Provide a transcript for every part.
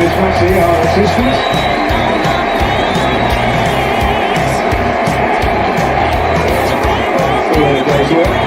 fancy our assistants. All a day's work.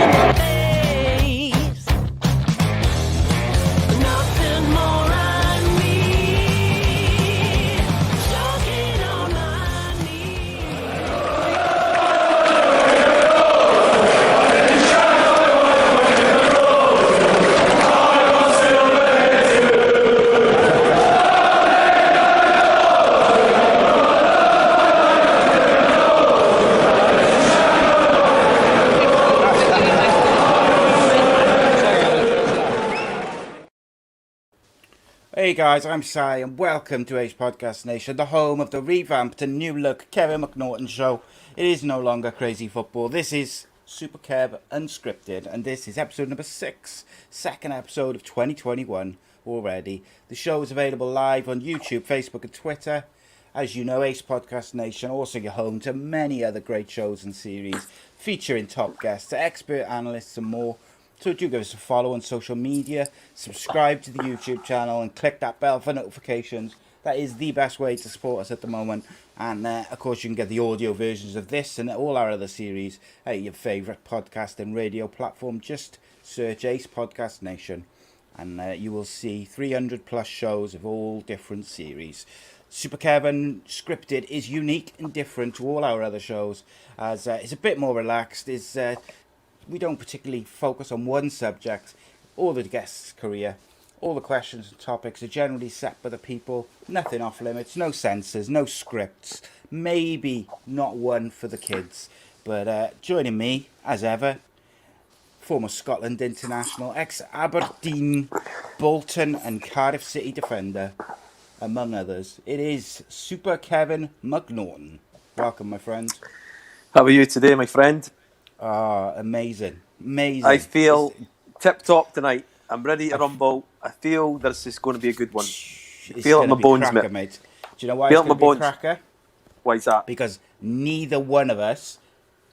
Hey guys, I'm Si and welcome to Ace Podcast Nation, the home of the revamped and new look Kevin McNaughton Show. It is no longer crazy football. This is Super Kev Unscripted and this is episode number 6, second episode of 2021 already. The show is available live on YouTube, Facebook and Twitter. As you know, Ace Podcast Nation also your home to many other great shows and series featuring top guests, expert analysts and more. So do give us a follow on social media, subscribe to the YouTube channel and click that bell for notifications. That is the best way to support us at the moment. And of course you can get the audio versions of this and all our other series at your favourite podcast and radio platform. Just search Ace Podcast Nation and you will see 300 plus shows of all different series. Super Kev Unscripted is unique and different to all our other shows as it's a bit more relaxed. We don't particularly focus on one subject. All the guests' career, all the questions and topics are generally set by the people. Nothing off limits, no censors, no scripts. Maybe not one for the kids. But joining me, as ever, former Scotland international, ex-Aberdeen, Bolton and Cardiff City defender, among others. It is Super Kevin McNaughton. Welcome, my friend. How are you today, my friend? Amazing. I feel tip-top tonight. I'm ready to rumble. I feel this is going to be a good one. I feel it in my bones, cracker, mate. Do you know why feel it's going to be a cracker? Why is that? Because neither one of us,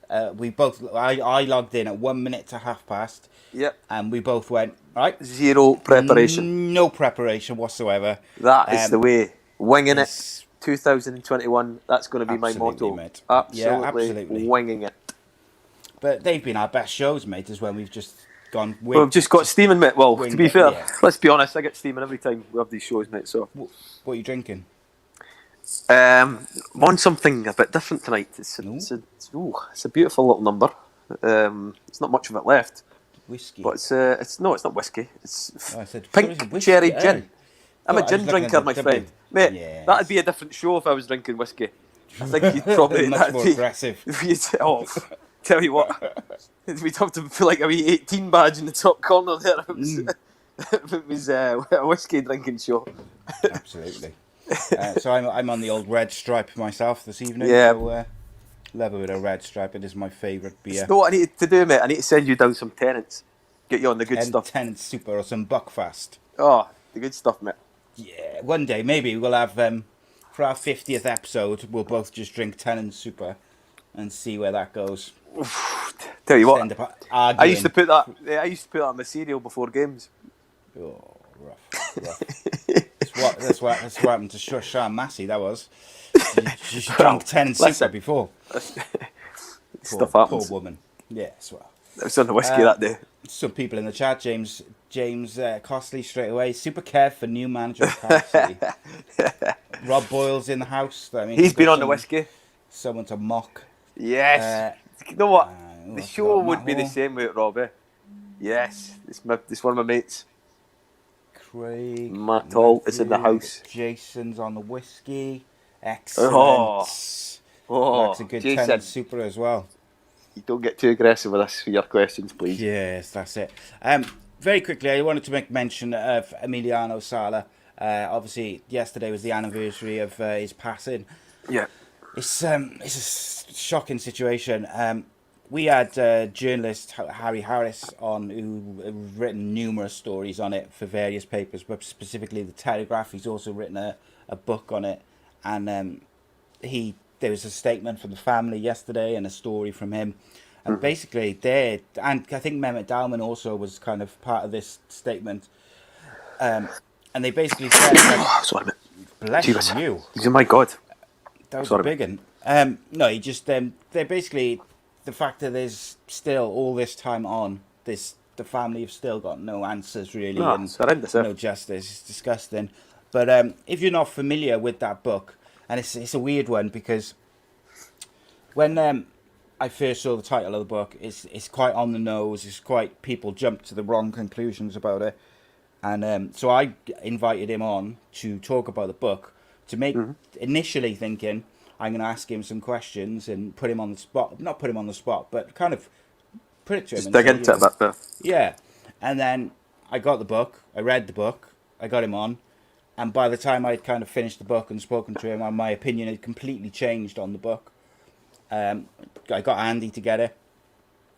I logged in at 1 minute to past. Yep. And we both went, right? Zero preparation. No preparation whatsoever. That is the way. Winging it. 2021. That's going to be my motto. Mate. Absolutely winging it. But they've been our best shows, mate, is when we've just gone... We've just got steaming, mate. Well, to be fair, let's be honest, I get steaming every time we have these shows, mate. So, what are you drinking? I'm on something a bit different tonight. It's a beautiful little number. It's not much of it left. Whiskey. But it's not whiskey. It's pink whiskey? cherry gin. I'm a gin drinker, my friend. Mate, yes. That'd be a different show if I was drinking whiskey. I think you'd probably... Much more aggressive. Tell you what, we'd have to feel like a wee 18 badge in the top corner there. It was a whiskey drinking show. Absolutely. So I'm on the old Red Stripe myself this evening. Yeah. So, love a bit of Red Stripe. It is my favourite beer. You know what I need to do, mate? I need to send you down some Tennants. Get you on the good stuff. Tennant Super or some Buckfast. Oh, the good stuff, mate. Yeah, one day maybe we'll have, for our 50th episode, we'll both just drink Tennant Super and see where that goes. Tell you what, I used to put that on my cereal before games. Oh, rough. That's what happened to Sean Massey. That was. She drank 10 Super before. Stuff happens. Poor woman. Yes, well. It was on the whiskey that day. Some people in the chat, James Costley straight away. Super Kev for new manager of Cardiff City. Rob Boyle's in the house. I mean, he's been on the whiskey. Someone to mock. Yes. You know what? The show would be the same with Robbie. Yes. It's one of my mates. Craig. Matt Hall is in the house. Jason's on the whiskey. Excellent. That's a good Jason. Super as well. You don't get too aggressive with us for your questions, please. Yes, that's it. Very quickly, I wanted to make mention of Emiliano Sala. Obviously, yesterday was the anniversary of his passing. Yeah. It's a shocking situation. We had journalist Harry Harris on, who had written numerous stories on it for various papers, but specifically the Telegraph. He's also written a book on it, and there was a statement from the family yesterday and a story from him, and basically and I think Mehmet Dalman also was kind of part of this statement, and they basically said Bless Jesus. you. Oh my God. That was Sorry. a big one. No, he just they're basically the fact that there's still all this time on this. The family have still got no answers really, No, and it's horrendous. no justice. It's disgusting. But if you're not familiar with that book, and it's a weird one because when I first saw the title of the book, it's quite on the nose. It's quite people jump to the wrong conclusions about it, and so I invited him on to talk about the book to make initially thinking I'm going to ask him some questions and put him on the spot. Not put him on the spot, but kind of put it to him. Just And dig say, into it a bit. yeah. And then I got the book. I read the book. I got him on. And by the time I'd kind of finished the book and spoken to him, my opinion had completely changed on the book. I got Andy together.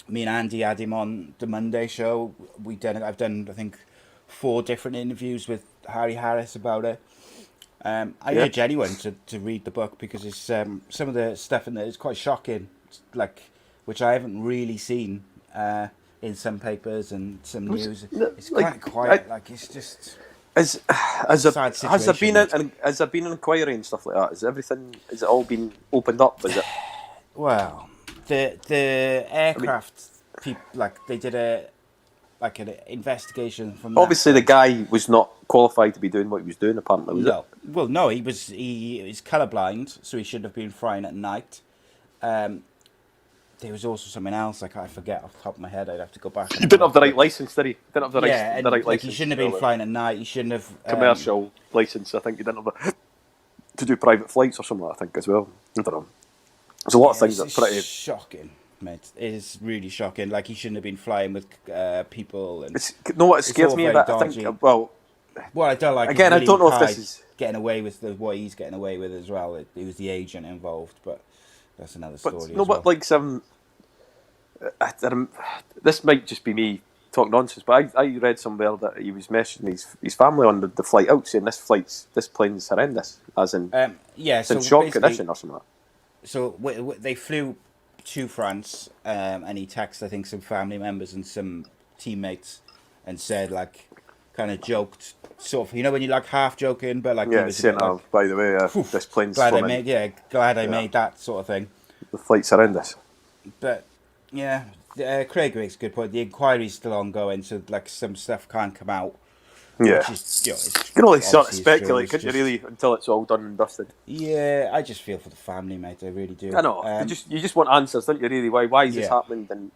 Me and Andy had him on the Monday show. I've done, I think, 4 different interviews with Harry Harris about it. I urge anyone to read the book because it's some of the stuff in there is quite shocking, like which I haven't really seen in some papers and some news. It's quite quiet. It's just Has there been situation. has there been an inquiry and stuff like that? Has it all been opened up? Is it? Well, the aircraft people they did an investigation from. Obviously, the guy was not qualified to be doing what he was doing. Apparently, was No. Well, no, he was colourblind, so he shouldn't have been flying at night. There was also something else I forget off the top of my head. I'd have to go back. He didn't have the right license, did he? Didn't have the right like license. he shouldn't have been flying at night. He shouldn't have Commercial license. I think he didn't have to do private flights or something. I think as well. I don't know. There's a lot of things that pretty shocking, mate. It is really shocking. Like he shouldn't have been flying with people. And what scares me about. I think what I don't like. Again, I don't know if this is getting away with what he's getting away with as well. It was the agent involved, but that's another story. But like some. This might just be me talking nonsense, but I read somewhere that he was messaging his family on the flight out, saying this plane's horrendous, as in it's in shock condition or something. So they flew to France, and he texted I think some family members and some teammates, and said kind of joked, sort of when you're half joking, but he was saying, by the way, this plane's glad I made that sort of thing. The flight's horrendous, but. Yeah, Craig makes a good point. The inquiry's still ongoing, so some stuff can't come out. Yeah, you can only sort of speculate, couldn't you? Really, until it's all done and dusted. Yeah, I just feel for the family, mate. I really do. I know. You just want answers, don't you? Really, why is this happening? And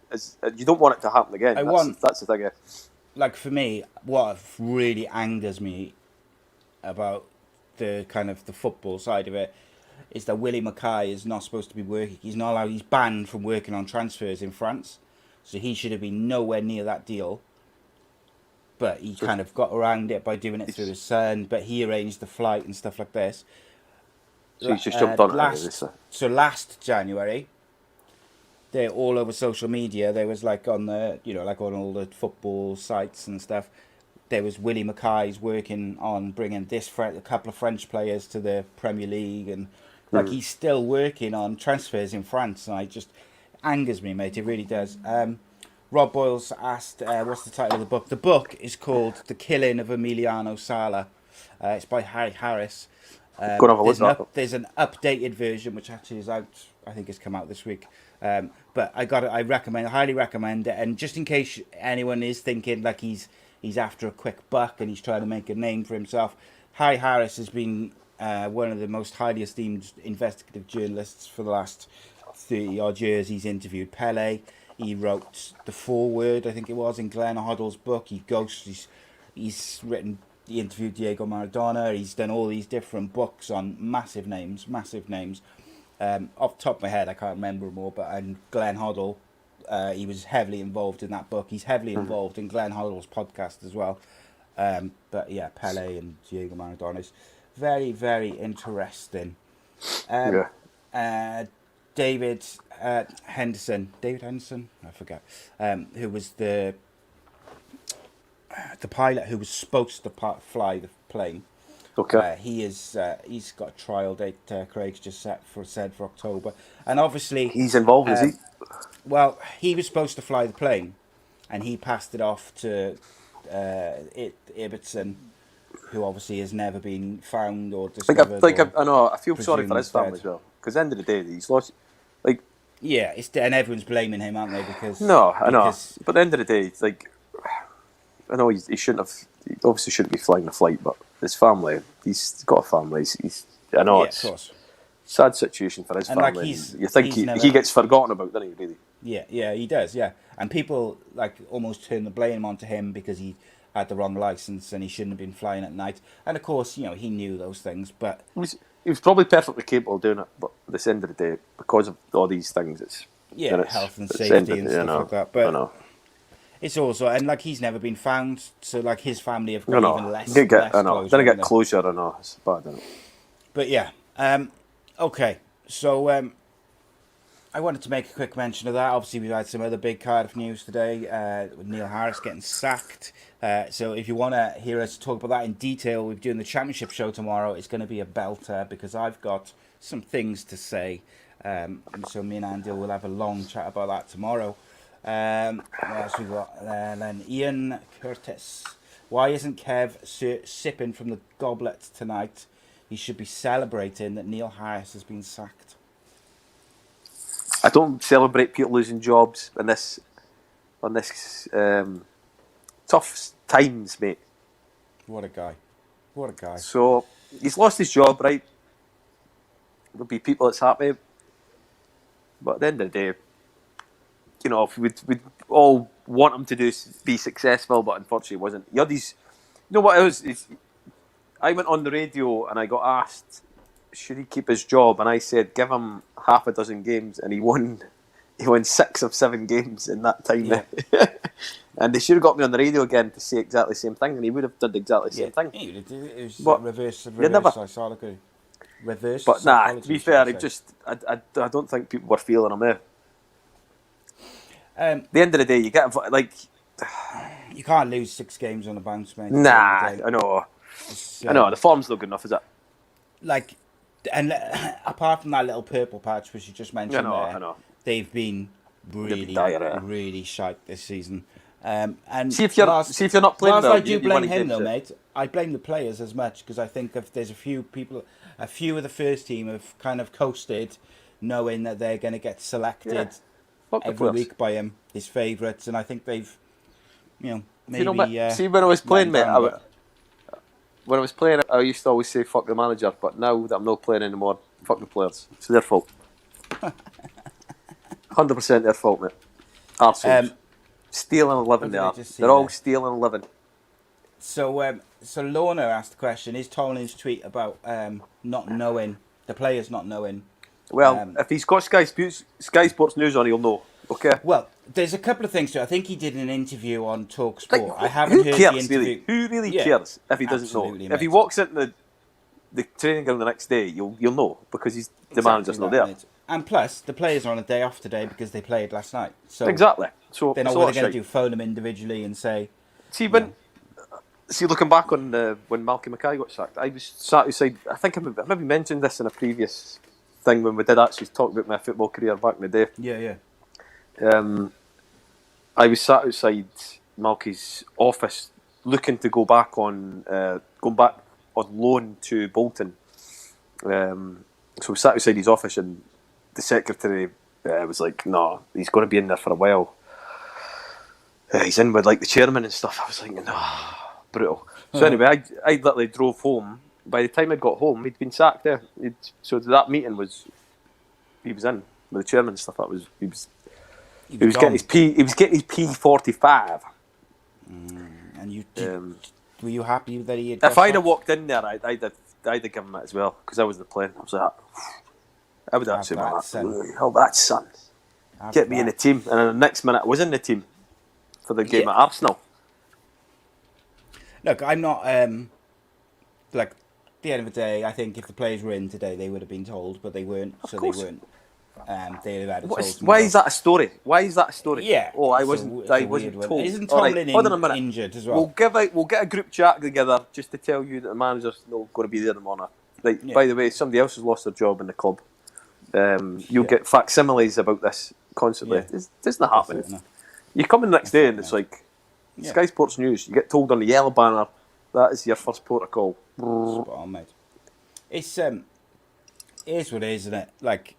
you don't want it to happen again. That's the thing. For me, what really angers me about the kind of the football side of it is that Willie Mackay is not supposed to be working. He's not allowed. He's banned from working on transfers in France, so he should have been nowhere near that deal. But he kind of got around it by doing it through his son. But he arranged the flight and stuff like this. So he's just jumped on it. So last January, they're all over social media. There was on the on all the football sites and stuff. There was Willie Mackay's working on bringing a couple of French players to the Premier League and. He's still working on transfers in France, and it just angers me, mate. It really does. Rob Boyle's asked, what's the title of the book? The book is called The Killing of Emiliano Sala. It's by Harry Harris. There's an updated version, which actually is out, I think it's come out this week. But I highly recommend it. And just in case anyone is thinking he's after a quick buck and he's trying to make a name for himself, Harry Harris has been... one of the most highly esteemed investigative journalists for the last 30-odd years. He's interviewed Pele. He wrote the foreword, I think it was, in Glenn Hoddle's book. He interviewed Diego Maradona. He's done all these different books on massive names. Off the top of my head, I can't remember them all, but Glenn Hoddle, he was heavily involved in that book. He's heavily involved in Glenn Hoddle's podcast as well. But yeah, Pele and Diego Maradona's very, very interesting. David Henderson, I forget, who was the pilot who was supposed to fly the plane. Okay. He's got a trial date. Craig's just said for October, and obviously he's involved. Is he? Well, he was supposed to fly the plane, and he passed it off to Ibbotson, who obviously has never been found or discovered. I know. I feel sorry for his family as well, because at the end of the day, he's lost. Like, yeah, and everyone's blaming him, aren't they? Because no, I know. But at the end of the day, it's like, I know he shouldn't have. He obviously shouldn't be flying the flight, but his family. He's got a family. I know it's of course. Sad situation for his family. Like you think he gets forgotten about, doesn't he? Really? Yeah, he does. Yeah, and people like almost turn the blame onto him because he had the wrong license and he shouldn't have been flying at night. And of course, he knew those things, but he was probably perfectly capable of doing it. But at the end of the day, because of all these things, it's health and safety and stuff like that. But I know. It's also, and like he's never been found, so like his family have got even less. I know. Then I get closure. I know it's bad. Isn't it? But yeah. Okay, so I wanted to make a quick mention of that. Obviously, we've had some other big Cardiff news today, with Neil Harris getting sacked. So if you want to hear us talk about that in detail, we're doing the Championship show tomorrow. It's going to be a belter because I've got some things to say. So me and Andy will have a long chat about that tomorrow. What else we got? Then Ian Curtis. Why isn't Kev sipping from the goblet tonight? He should be celebrating that Neil Harris has been sacked. I don't celebrate people losing jobs on this tough times, mate. What a guy. So he's lost his job, right? There'll be people that's happy, but at the end of the day, if we'd all want him to be successful, but unfortunately, he wasn't. You know what it was? I went on the radio and I got asked, should he keep his job? And I said, give him half a dozen games, and he won 6 of 7 games in that time. Yeah. And they should have got me on the radio again to say exactly the same thing, and he would have done exactly the same thing. It was but reverse psychology. But nah, to be fair, I don't think people were feeling him there. At the end of the day, you get like you can't lose 6 games on a bounce, mate. Nah, I know. I know the form's not good enough, is it? Like, and apart from that little purple patch which you just mentioned, I know. They've been really shite this season. And see if you're not playing well, I do blame him though, mate. I blame the players as much because I think if there's a few of the first team have kind of coasted, knowing that they're going to get selected every week by him, his favourites, and I think they've, maybe. See, when I was playing, mate, I used to always say "fuck the manager," but now that I'm not playing anymore, fuck the players. It's their fault. 100% their fault, mate. Arseholes. Stealing 11 they are. They're all stealing 11. So Lorna asked the question: is Tolan's tweet about not knowing the players not knowing? Well, if he's got Sky Sports News on, he'll know. Okay. Well, there's a couple of things to it. I think he did an interview on TalkSport. Like, I haven't heard the interview. Really? Who really cares if he doesn't know? Mate. If he walks into the training ground the next day, you'll know because the manager's not there. Mate. And plus, the players are on a day off today because they played last night. So exactly. So they're not what they're going to do. Phone them individually and say. See, looking back on when Malky Mackay got sacked, I was sat outside. I think I maybe mentioned this in a previous thing when we did actually talk about my football career back in the day. Yeah. I was sat outside Malky's office looking to go back on loan to Bolton. So we sat outside his office and the secretary was like, "No, he's going to be in there for a while. He's in with like the chairman and stuff." I was like, "No, brutal." So anyway, I literally drove home. By the time I got home, he'd been sacked there. So that meeting he was in with the chairman and stuff. He was getting his P45. And were you happy that he had? If I'd have walked in there, I'd have given him it as well because I wasn't playing. I was like, I would have said, "Hell, that son, get me in the team." And then the next minute, I was in the team for the game at Arsenal. Look, I'm not like. At the end of the day, I think if the players were in today, they would have been told, but they weren't. They weren't. They'd have had it told. Why is that a story? Yeah. Oh, I wasn't told. Isn't Tomlin injured as well? We'll get a group chat together just to tell you that the manager's not going to be there in the morning. Like, by the way, somebody else has lost their job in the club. You'll get facsimiles about this constantly. It doesn't happen. You come in the next day and it's like Sky Sports News. You get told on the yellow banner That is your first protocol. Spot on, mate. It's it is what it is, isn't it? Like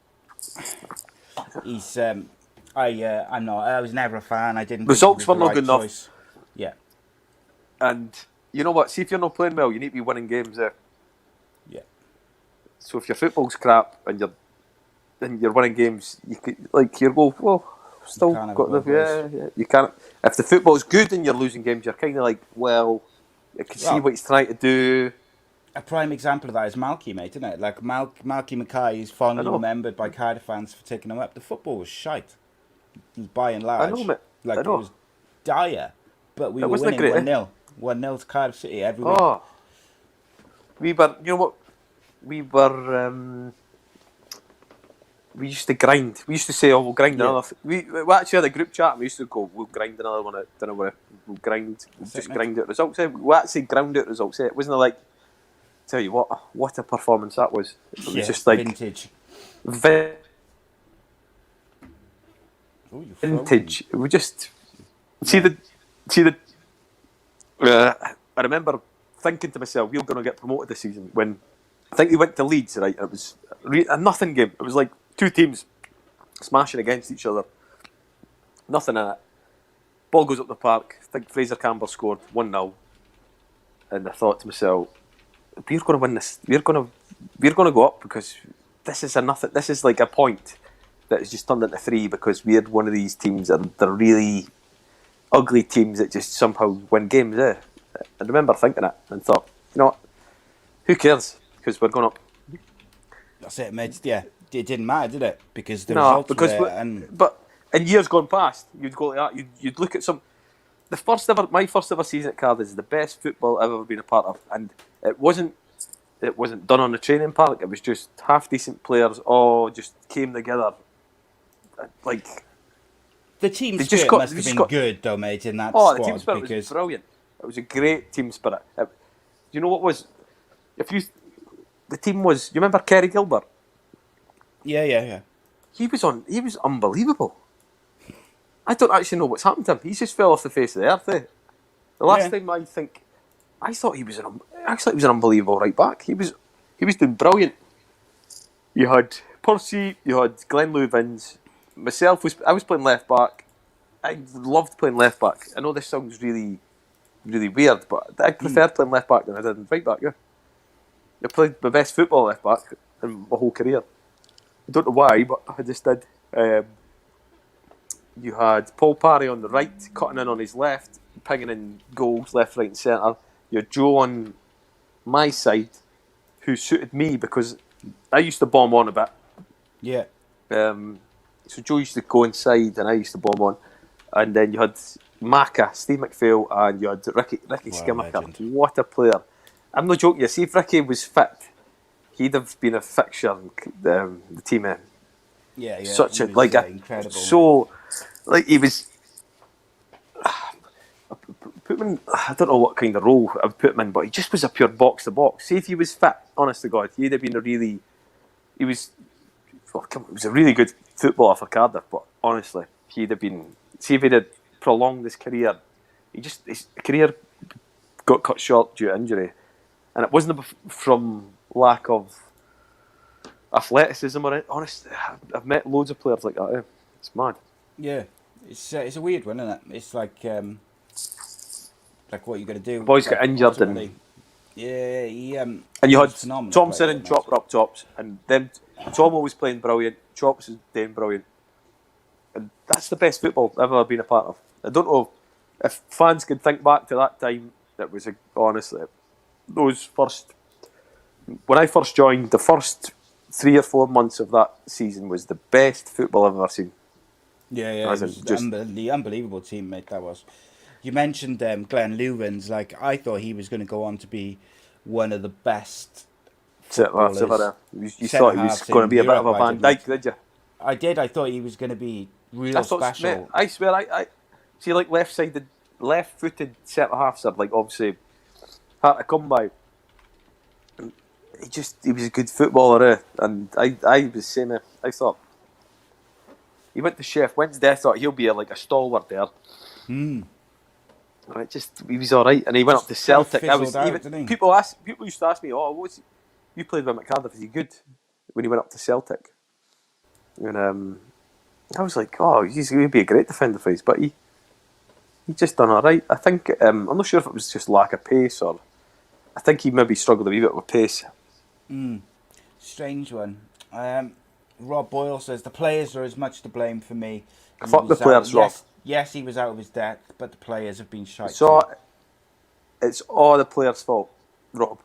he's I'm not. I was never a fan. I didn't. Results think were it was not the good right enough. choice. Yeah. And you know what? See, if you're not playing well, you need to be winning games there. Yeah. So if your football's crap and you're winning games, you could, like your goal. Well, still can't have got the both ways. yeah. You can't. If the football's good and you're losing games, you're kind of like, well, you can see Well, what he's trying to do. a prime example of that is Malky, mate, isn't it? Like Malky Mackay is I fondly know. remembered by Cardiff fans for taking him up. The football was shite, by and large. I know, mate. Like I know. it was dire, but we It were wasn't winning great, 1-0. 1-0 to Cardiff City every week. Oh, we were. You know what? We were. We used to grind. We used to say, "Oh, we'll grind Yeah. another." We actually had a group chat. And we used to go, "We'll grind another one at dinner. We'll grind. We'll just grind out results." We actually ground out results. It wasn't like. Tell you what a performance that was. It was just like vintage. Ooh, you're vintage. We just see the. I remember thinking to myself, "We're going to get promoted this season." When I think we went to Leeds, right? And it was a nothing game. It was like two teams smashing against each other. Nothing in it. Ball goes up the park. I think Fraser Campbell scored 1-0, and I thought to myself, "We're going to win this. We're going to go up because this is a nothing. This is like a point that has just turned into 3 because we're one of these teams that they're really ugly teams that just somehow win games." I remember thinking it and thought, you know what? Who cares? Because we're going up. That's it, mate. Yeah, it didn't matter, did it? Because the No, results because were there, and but in years gone past, you'd go like that. You'd look at my first ever season at Cardiff is the best football I've ever been a part of, and it wasn't done on the training park. It was just half decent players all just came together. Like the team they spirit just got- must they have just been got- good, though, mate, in that oh, squad. the team spirit because was brilliant. It was a great team spirit. Do you know what was? The team was. You remember Kerry Gilbert? yeah. He was unbelievable. I don't actually know what's happened to him. He's just fell off the face of the earth. The last time I thought he was an unbelievable right back. He was doing brilliant. You had Percy, you had Glenn Louvins. I was playing left back. I loved playing left back. I know this sounds really, really weird, but I preferred playing left back than I did right back. Yeah, I played my best football left back in my whole career. I don't know why, but I just did. You had Paul Parry on the right, cutting in on his left, pinging in goals left, right, and centre. You had Joe on my side, who suited me because I used to bomb on a bit. Yeah. So Joe used to go inside, and I used to bomb on. And then you had Macca, Steve McPhail, and you had Ricky Skimmaker. Legend. What a player! I'm not joking. You see, if Ricky was fit, he'd have been a fixture in the team. Yeah. Such he a was, incredible. So like he was. Put him in, I don't know what kind of role I would put him in, but he just was a pure box to box. See if he was fit, honest to God, he'd have been he was a really good footballer for Cardiff, but honestly, he'd have been, see if he'd had prolonged his career, his career got cut short due to injury, and it wasn't from lack of athleticism or anything. Honestly, I've met loads of players like that. It's mad. Yeah, it's a weird one, isn't it? It's like what you're going to do. The boys like, got injured ultimately. Yeah, he and you had phenomenal Thompson player, and Chopper up tops, and then Tom was playing brilliant, Chops was doing brilliant, and that's the best football I've ever been a part of. I don't know if fans could think back to that time. That was honestly when I first joined, the first 3 or 4 months of that season was the best football I've ever seen. Yeah, it was the unbelievable teammate that was. You mentioned Glenn Louvins. Like, I thought he was going to go on to be one of the best footballers. You thought he was going to be a bit of a Van Dijk, did you? I did. I thought he was going to be real special. Mate, I swear, I see, like left-footed centre halves are like obviously hard to come by. He was a good footballer, and I was saying, I thought he went to Chef Wednesday. I thought he'll be like a stalwart there. Right, just he was all right, and he went up to Celtic. I was out, even didn't he? people used to ask me, "Oh, you played with him at Cardiff? Is he good?" When he went up to Celtic, and I was like, "Oh, he'd be a great defender for us," but he just done all right. I think I'm not sure if it was just lack of pace or I think he maybe struggled a wee bit with pace. Strange one. Rob Boyle says the players are as much to blame for me. Fuck the players, Rob. Yes, he was out of his depth, but the players have been shite. So it's all the players' fault, Rob.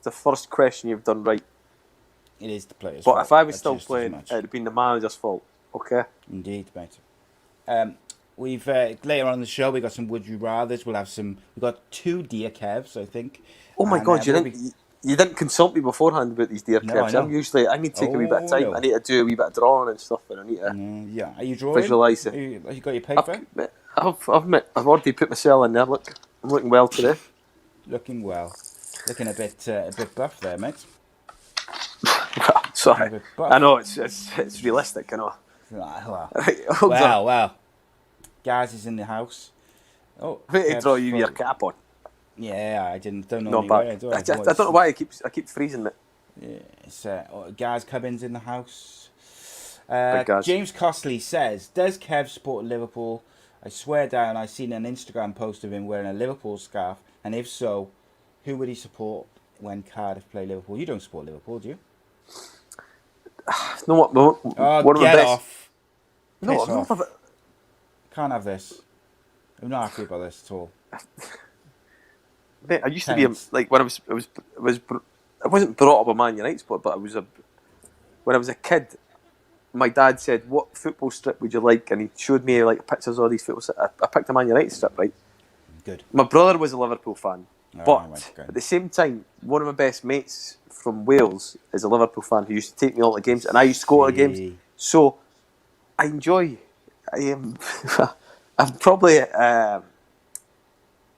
The first question you've done right. It is the players' But fault. if I was still playing, it'd have been the manager's fault. Okay. Indeed, mate. We've later on in the show we got some would you rather's. We've got 2 Dear Kevs, I think. Oh my God! You didn't consult me beforehand about these Dear Kevs. I need to take a wee bit of time. No. I need to do a wee bit of drawing and stuff, and I need to Yeah, are you drawing? visualise it. Have you got your paper? I've already put myself in there. Look, I'm looking well today. Looking well. Looking a bit buff there, mate. Sorry, I know it's realistic. I know. Wow. Right, Wow. Gaz is in the house. Oh, I'm going to draw you your cap on. Yeah, I don't know. Not bad. I don't know why I keep freezing it. Yeah, it's Gaz Cubbins in the house. Gaz. James Costley says, "Does Kev support Liverpool? I swear down, I seen an Instagram post of him wearing a Liverpool scarf, and if so, who would he support when Cardiff play Liverpool? You don't support Liverpool, do you?" You know what? One of get the best. off! No, Piss I'm off. not. Can't have this. I'm not happy about this at all. Mate, I used to be like when I wasn't brought up a Man United sport, but when I was a kid. My dad said, "What football strip would you like?" And he showed me like pictures of all these football strips. I picked a Man United strip, right? Good. My brother was a Liverpool fan, but okay. at the same time, one of my best mates from Wales is a Liverpool fan who used to take me all to games, and I used to go to the games. So I enjoy. I am. I'm probably.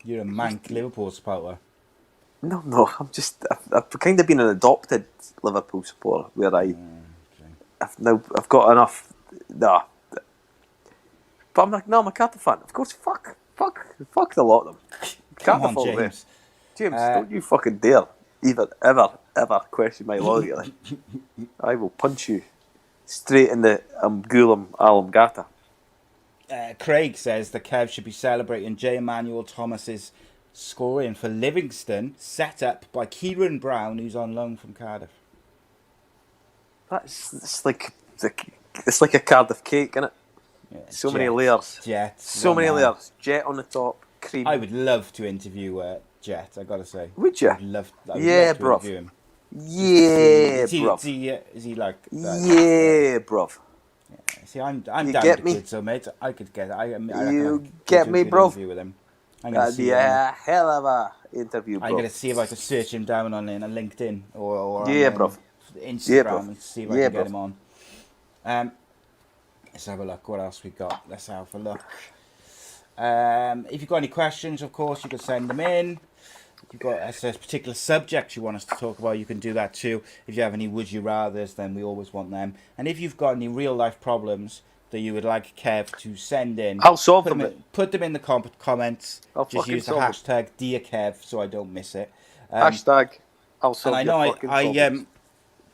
You're a mank Liverpool supporter. No. I've kind of been an adopted Liverpool supporter, where I've got enough. Nah. But I'm like, no, I'm a Cardiff fan. Of course, fuck the lot of them. Come Cardiff on, all day. James. James, don't you fucking dare even ever question my loyalty. I will punch you straight in the Gulam Alam Gata. Craig says the Kev should be celebrating J. Emmanuel Thomas's scoring for Livingston, set up by Kieran Brown, who's on loan from Cardiff. It's like a Cardiff cake, isn't it? Yeah, so many layers. Jet. So many layers. Jet on the top, cream. I would love to interview Jet, I gotta say. Would you? I would love to interview him. Yeah, bruv. Is he like that? Yeah, bruv. Yeah. See, I'm down get with the me? kid, so mate, I could get. I You get me, bruv? With him. That'd be a hell of a interview, bro. I'm gonna see if I can search him down on LinkedIn or yeah, on bruv. Instagram and see if I can get bruv. him on. Let's have a look. What else we got? Let's have a look. If you've got any questions, of course, you can send them in. If you've got a particular subject you want us to talk about, you can do that too. If you have any would you rathers, then we always want them. And if you've got any real life problems that you would like Kev to send in, I'll solve them. Put them in the comments. I'll just use the hashtag Dear Kev so I don't miss it. Hashtag I'll solve and I know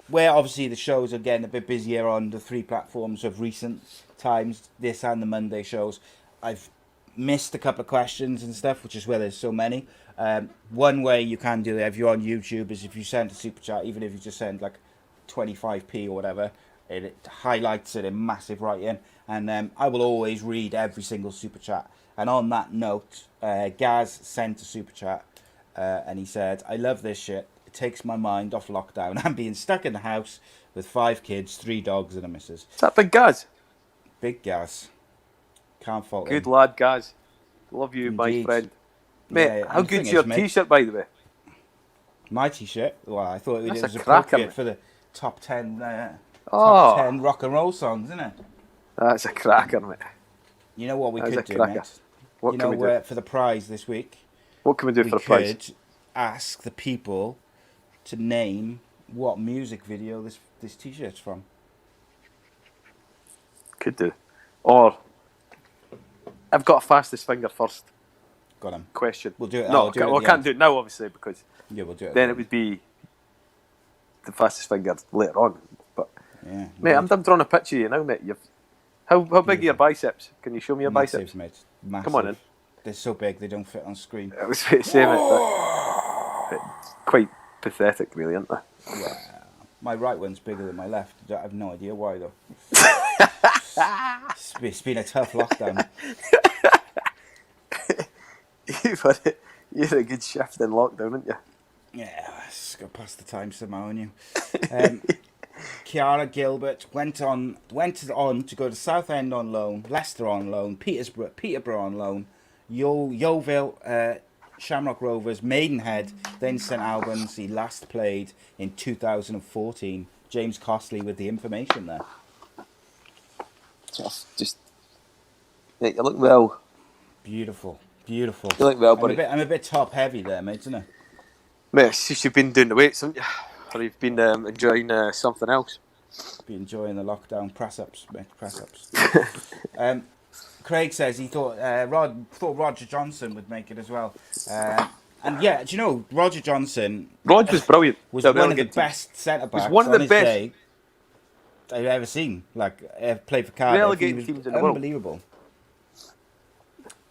where obviously the shows are getting a bit busier on the 3 platforms of recent times, this and the Monday shows. I've missed a couple of questions and stuff, which is where there's so many. One way you can do that if you're on YouTube is if you send a super chat, even if you just send like 25p or whatever, it highlights it in massive writing, and I will always read every single super chat. And on that note, Gaz sent a super chat, and he said, "I love this shit. It takes my mind off lockdown. I'm being stuck in the house with 5 kids, 3 dogs, and a missus." Is that big Gaz? Big Gaz. Can't fault him. Good lad, Gaz. Love you, my friend. Mate, how good's your t-shirt, by the way? My t-shirt? Well, I thought it was cracker, appropriate for the top 10 top 10 rock and roll songs, isn't it? That's a cracker, mate. You know what we could do, cracker. mate? What can we do? For the prize this week, what can we do for the prize? We could ask the people to name what music video this t-shirt's from. Could do. Or, I've got a fastest finger first. got him. question. We'll do it. No, I'll do it at I the can't end. do it now, obviously, because Yeah, we'll do it. then it would be the fastest finger later on. But Yeah, mate, I'm drawing a picture of you now, mate. How big are your biceps? Can you show me your massive, biceps? mate. Massive. Come on in. They're so big they don't fit on screen. I was going to say, mate, but quite pathetic, really, aren't they? Well, my right one's bigger than my left. I have no idea why though. It's been a tough lockdown. You had a good shift in lockdown, didn't you? Yeah, let's go past the time somehow, and you. Kiara Gilbert went on to go to Southend on loan, Leicester on loan, Peterborough on loan, Yeovil, Shamrock Rovers, Maidenhead, then St Albans. He last played in 2014. James Costley with the information there. Just, mate, you look well. Beautiful. You look well, buddy. I'm a bit top heavy there, mate, isn't it? Mate, it's just you've been doing the weights, haven't you? Or you've been enjoying something else. Be enjoying the lockdown press-ups, mate. Press-ups. Craig says he thought Roger Johnson would make it as well. And yeah, do you know, Roger Johnson... Rog was brilliant. Was one of the best centre-backs was one of the best day I've ever seen. Like, play for Cardiff. Relegating teams in the world. Unbelievable.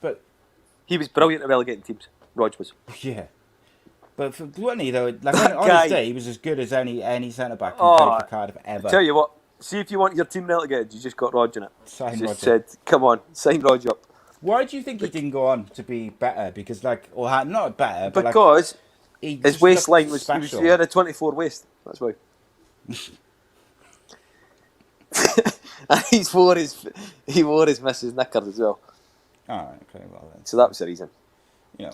But... He was brilliant at relegating teams. Rog was. Yeah. But for Bluntney, though, like on his day, he was as good as any centre-back who played for Cardiff ever. Tell you what, see if you want your team relegated, you just got Rog in it. Sign Roger. Roger. Said, come on, sign Rog up. Why do you think he didn't go on to be better? Because, like, or not better, but because like, his waistline was he had a 24 waist. That's why. And he wore his missus' knickers as well. Alright, okay, well then. So that was the reason. Yeah.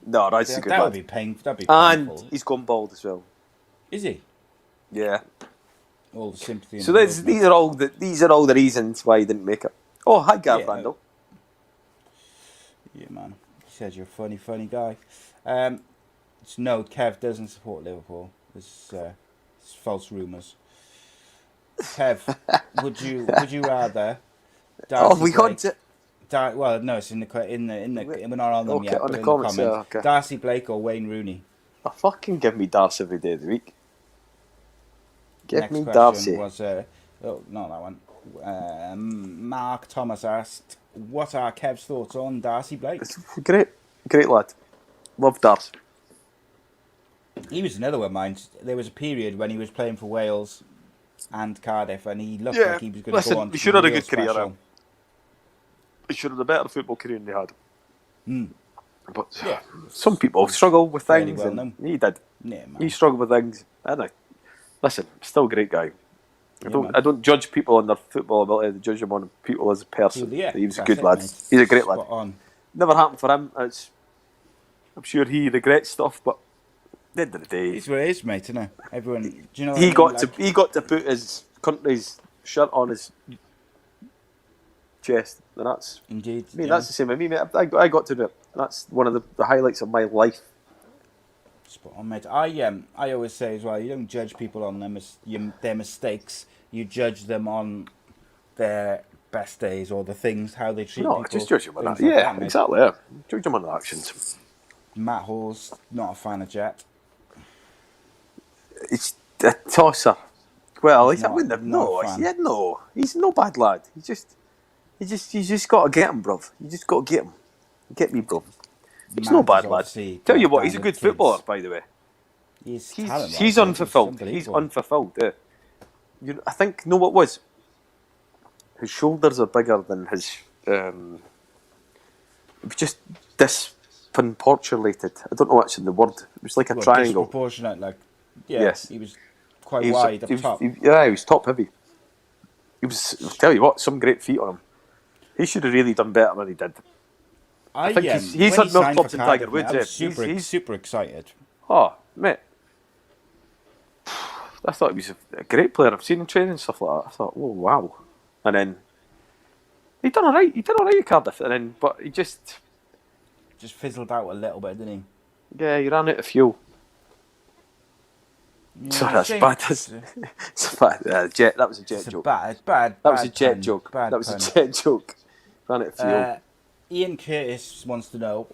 No, that's a good that lad. would be painful. That'd be painful. And he's gone bald as well. Is he? Yeah. All the sympathy. So these are all the reasons why he didn't make it. Oh, hi, Gav Randall. Yeah, man. He says you're a funny guy. No, Kev doesn't support Liverpool. There's false rumours. Kev, would you rather? Darcy we got it. Well, no, it's in the we're not on them okay, yet. On but the in comments, the comments. okay. Darcy Blake or Wayne Rooney? Oh, fucking give me Darcy every day of the week. Give Next me question Darcy. Was not that one. Mark Thomas asked, "What are Kev's thoughts on Darcy Blake?" It's great lad. Love Darcy. He was another one, mine. There was a period when he was playing for Wales and Cardiff, and he looked like he was going to go on. He should have had a good special. career. He should have a better football career than he had. But some people struggle with things, and he did. Yeah, man. He struggled with things. Listen, still a great guy. I don't judge people on their football ability. I judge them on people as a person. Yeah, he was a good lad. Mate. He's a great lad. Spot on. Never happened for him. I'm sure he regrets stuff, but at the end of the day, It's what it is, mate. Isn't it? Everyone, do you know? he got to put his country's shirt on his chest, and that's indeed. I mean, that's the same with me, mate. I got to do it. That's one of the highlights of my life. Spot on, mate. I always say as well, you don't judge people on their mistakes. You judge them on their best days or the things how they treat people. No, just judge them on that. Like Yeah, that, exactly. Yeah. Judge them on the actions. Matt Hall's not a fan of Jet. It's a tosser. Well, he's no bad lad. You just got to get him, bruv. You just got to get him. Get me, bruv. He's no bad lad. Tell you what, he's a good footballer, by the way. He's unfulfilled. He's unfulfilled. Yeah. I think, know what it was? His shoulders are bigger than his. Just disproportionated. I don't know what's in the word. It was like a triangle. Disproportionate, like. Yeah, yes. He was quite wide up top. He was top heavy. I'll tell you what, some great feet on him. He should have really done better than he did. I think he's had more clubs than Tiger Woods. I was super excited. Oh, mate. I thought he was a great player. I've seen him training and stuff like that. I thought, oh, wow. And then he done all right. He did all right at Cardiff. But he just fizzled out a little bit, didn't he? Yeah, he ran out of fuel. Yeah, sorry, that's bad. It's bad. Jet. That was a jet joke. Bad. That was a jet pun. joke. Bad that was pun. a jet joke. Ran out of fuel. Ian Curtis wants to know,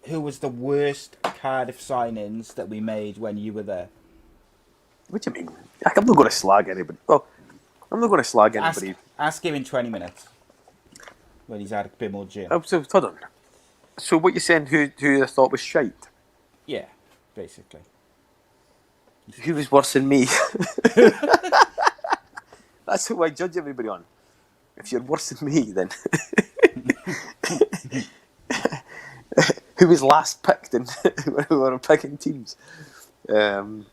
who was the worst Cardiff signings that we made when you were there? What do you mean? I'm not going to slag anybody. Well, I'm not going to slag anybody. Ask him in 20 minutes when he's had a bit more gin. Oh, so, hold on. So what you're saying, who I thought was shite? Yeah, basically. Who was worse than me? That's who I judge everybody on. If you're worse than me, then... who was last picked in when we were picking teams? I don't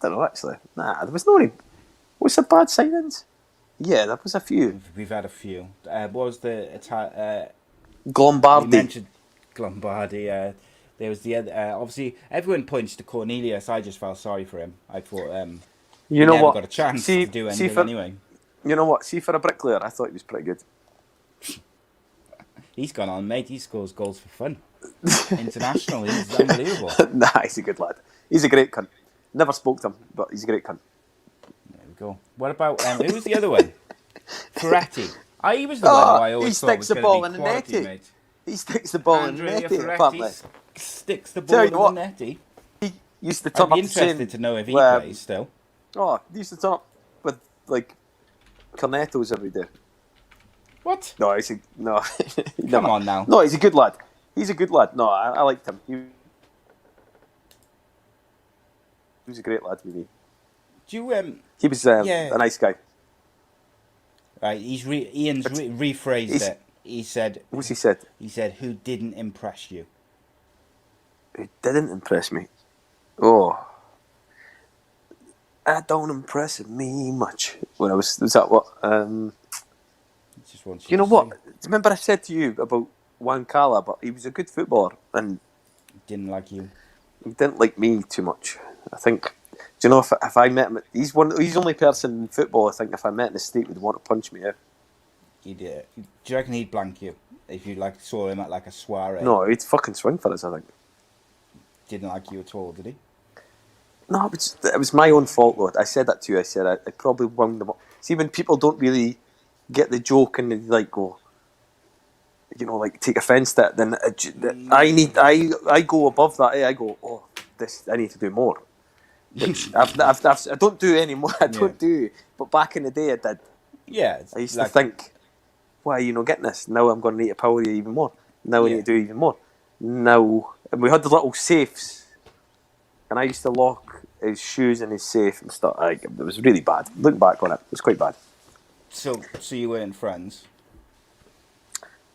know, actually. Nah, there was no any... Was there bad signings? Yeah, there was a few. We've had a few. What was the... Glombardi. You mentioned Glombardi. There was the other... obviously, everyone points to Cornelius. I just felt sorry for him. I thought... you know never what? got a chance to do anything anyway. You know what? See, for a bricklayer, I thought he was pretty good. He's gone on, mate. He scores goals for fun. International. He's unbelievable. Nah, he's a good lad. He's a great cunt. Never spoke to him, but he's a great cunt. There we go. What about... who was the other one? Ferretti. He was the one who I always thought was going to be quality, mate. He sticks the ball in the netty, apparently. Sticks the ball in the netty. He used to turn I'd be up interested to know if he plays still. Oh, he used to turn up with, like, cornetos every day. What? No, no. Come on now. No, he's a good lad. He's a good lad. No, I liked him. He was a great lad with me. Do you He was a nice guy. Right, Ian's rephrased it. He said... What's he said? He said, who didn't impress you? Who didn't impress me? Oh. That don't impress me much. When I was that what? Just you know what? Remember I said to you about Wankala, but he was a good footballer and didn't like you. He didn't like me too much. I think. Do you know if I met him? He's the only person in football I think if I met in the street would want to punch me out. Do you reckon he'd blank you if you saw him at a soiree? No, he'd fucking swing for us. I think. Didn't like you at all, did he? No, it was my own fault, though. I said that to you. I said I probably wound them up. See, when people don't really get the joke and they go, take offence to it, then I go above that. I go, oh, I need to do more. Which I don't do anymore. I don't do. But back in the day, I did. Yeah. I used to think, why are you not getting this? Now I'm going to need to power you even more. Now I need to do even more. Now, and we had the little safes, and I used to lock his shoes in his safe and stuff. It was really bad. Looking back on it, it was quite bad. So you weren't friends?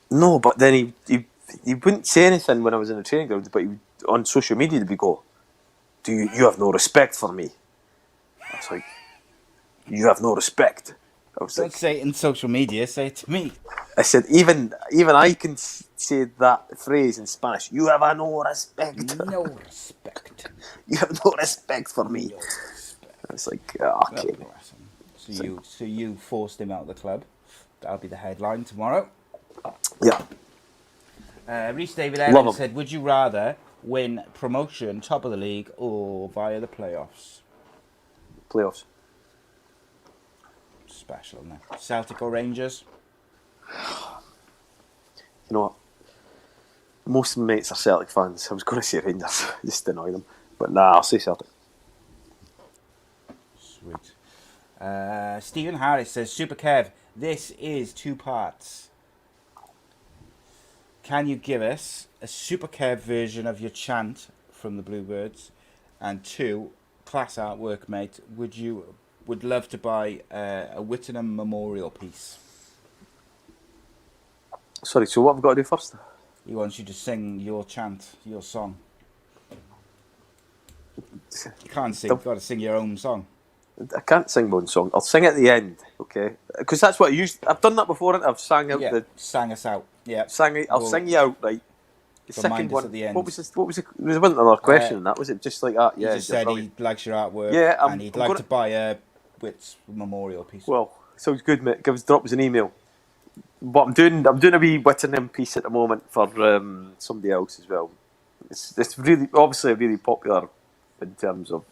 No, but then he wouldn't say anything when I was in the training ground, but on social media he'd go, you have no respect for me? I was like, you have no respect? Don't say it in social media, say it to me. I said, even I can say that phrase in Spanish. You have no respect. No respect. You have no respect for me. No respect. I was like, okay. So you forced him out of the club. That'll be the headline tomorrow. Yeah. Reece David Evans said, would you rather win promotion, top of the league, or via the playoffs? Playoffs. Special, isn't it? Celtic or Rangers? You know what? Most of my mates are Celtic fans. I was going to say Rangers, just to annoy them. But nah, I'll say Celtic. Sweet. Stephen Harris says, Super Kev, this is 2 parts. Can you give us a Super Kev version of your chant from the Bluebirds? And 2, class artwork, mate. Would love to buy a Whittingham memorial piece. Sorry, so what have I got to do first? He wants you to sing your chant, your song. You can't sing, you've got to sing your own song. I can't sing my own song. I'll sing at the end, okay? Because that's what I've done that before, and I've sang out sang us out. Yeah. I'll sing you out, right? The second one. At the end. What was it? There wasn't another question. That was it. Just like that. Yeah. He just said he likes your artwork. Yeah, and he'd like to buy a Wits memorial piece. Well, sounds good, mate. Drop us an email. But I'm doing a wee Whittingham piece at the moment for somebody else as well. It's really obviously really popular in terms of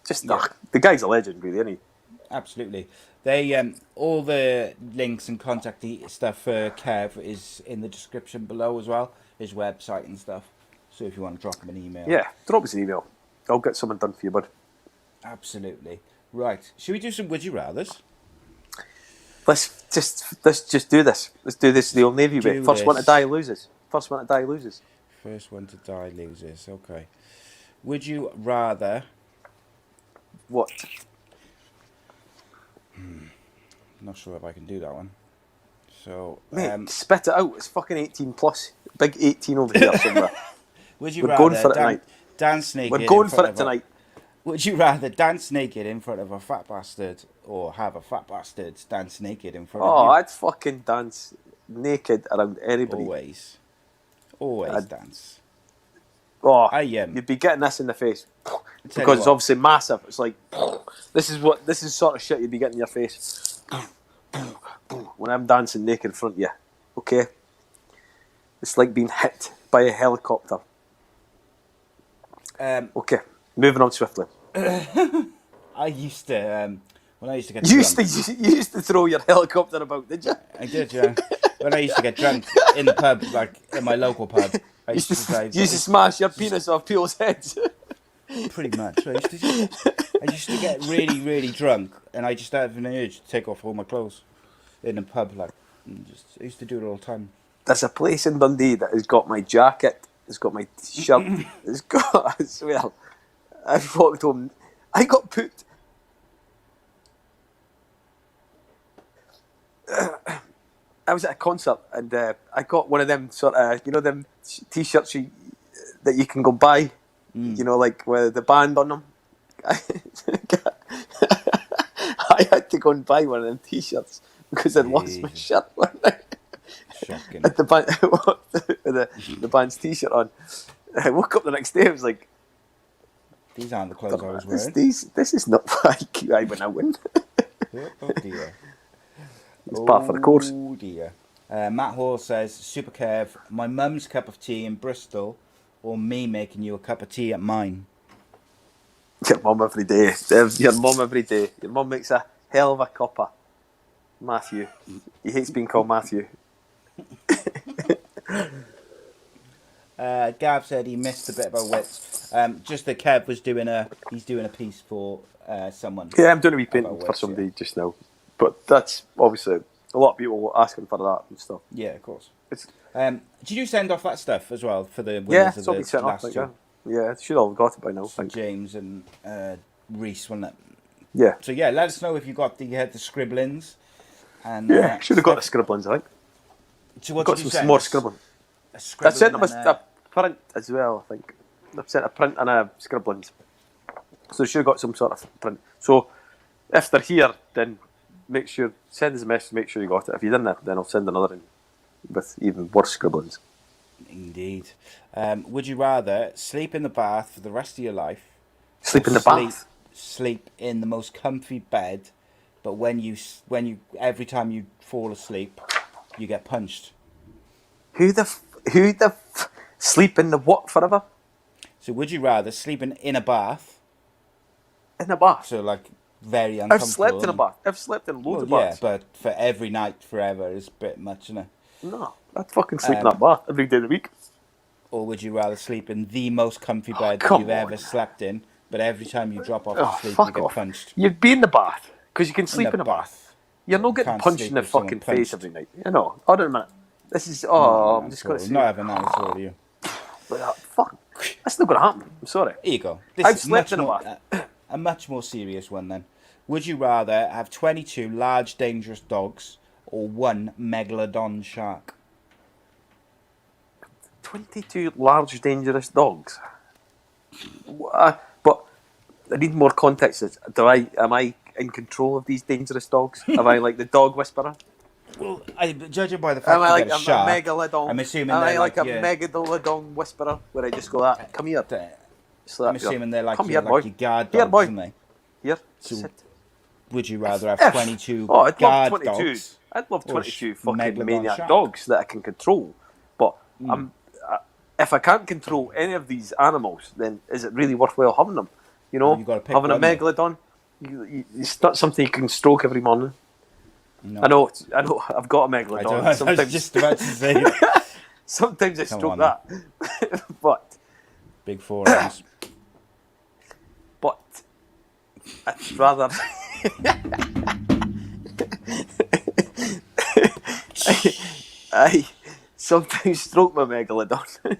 just the guy's a legend, really, isn't he? Absolutely. They all the links and contact stuff for Kev is in the description below as well. His website and stuff. So if you want to drop him an email. Yeah, drop us an email. I'll get something done for you, bud. Absolutely. Right. Should we do some Would You Rathers? Let's just do this. Let's do this the old Navy way. Do First one to this. die loses. First one to die loses. First one to die loses. Okay. Would you rather... What? Not sure if I can do that one. So, Mate, spit it out. It's fucking 18 plus. Big 18 over here somewhere. would you We're rather going for it tonight. dance naked? We're going in for front it of tonight. Would you rather dance naked in front of a fat bastard, or have a fat bastard dance naked in front of Oh, you? I'd fucking dance naked around anybody. Always dance. Oh, you'd be getting this in the face because it's obviously massive. It's like this is sort of shit you'd be getting in your face when I'm dancing naked in front of you. Okay, it's like being hit by a helicopter. Okay, moving on swiftly. I used to when I used to get You drunk. used to throw your helicopter about, did you? I did, yeah. When I used to get drunk in the pub, like in my local pub, I used to drive. You used to smash your penis off people's heads. Pretty much. I used to get really, really drunk, and I just had an urge to take off all my clothes in a pub. Like, I used to do it all the time. There's a place in Dundee that has got my jacket, it's got my shirt, it's got, I swear, I walked home, I got put, I was at a concert and I got one of them sort of, you know, them t-shirts that you can go buy, you know, like with the band on them. I had to go and buy one of them t-shirts because I'd lost my shirt one night. Shocking. At the band, the band's t-shirt on. I woke up the next day. I was like, "These aren't the clothes I was wearing." This is not like I when I win. Oh dear. It's part for the course. Oh dear. Matt Hall says, "Super Kev, my mum's cup of tea in Bristol, or me making you a cup of tea at mine." Your mum every day. Your mum every day. Your mum makes a hell of a cuppa. Matthew. He hates being called Matthew. Gav said he missed a bit about wits. Just that Kev was doing a piece for someone. Yeah, I'm doing a wee painting About for wits, somebody just now. But that's obviously a lot of people asking for that and stuff. Yeah, of course. It's, did you send off that stuff as well for the winners yeah, of it's all been the sent last off. two? Yeah, should all have got it by now. I think. James and Reese, wasn't it? Yeah. So yeah, let us know if you got the scribblings. And Yeah, should have got the scribblings, I think. So what Got did you some send? more scribbling. A I scribbling sent them and, a print as well, I think. I've sent a print and a scribblings. So they should have got some sort of print. So if they're here, then make sure, send us a message, make sure you got it. If you didn't, then I'll send another in with even worse scribblings. Indeed. Would you rather sleep in the bath for the rest of your life? Sleep in the bath? Sleep in the most comfy bed, but when you every time you fall asleep, you get punched. Who the sleep in the what forever? So would you rather sleep in a bath? In a bath? So like very uncomfortable. I've slept in a bath. I've slept in loads of baths. Yeah, but for every night forever is a bit much, isn't it? No, I'd fucking sleep in that bath every day of the week. Or would you rather sleep in the most comfy bed that come you've on. ever slept in, but every time you drop off to sleep, you fuck get off. punched? You'd be in the bath because you can sleep in a bath. bath. You're not getting Can't punched sleep in the with someone fucking face punched. every night. You know. Hold on a minute. This is. I'm just going to say. Not having that at all, you. Fuck. That's not going to happen. I'm sorry. Here you go. I've is slept much in a more- bath. A much more serious one then. Would you rather have 22 large dangerous dogs or one megalodon shark? 22 large dangerous dogs. But I need more context. Am I in control of these dangerous dogs? Am I like the dog whisperer? Well, judging by the fact Am I that like a a shark, megalodon? I'm assuming Am they're I like a your- megalodon whisperer where I just go that? Come here. Slap I'm you up. assuming they're like, Come your, here, boy. like your guard Here, dogs, boy. aren't they? Here. So- Sit. Would you rather have If- 22 Oh, I'd love guard 22. dogs? I'd love or 22 fucking megalodon maniac shark? dogs that I can control. But if I can't control any of these animals, then is it really worthwhile having them? You know, Well, you gotta pick having a one, though. megalodon, it's not something you can stroke every morning. No. I know. I've got a I megalodon. don't. I was Sometimes, just about to say. sometimes I Come stroke on, that, but Big forearms. But I'd rather. I sometimes stroke my megalodon.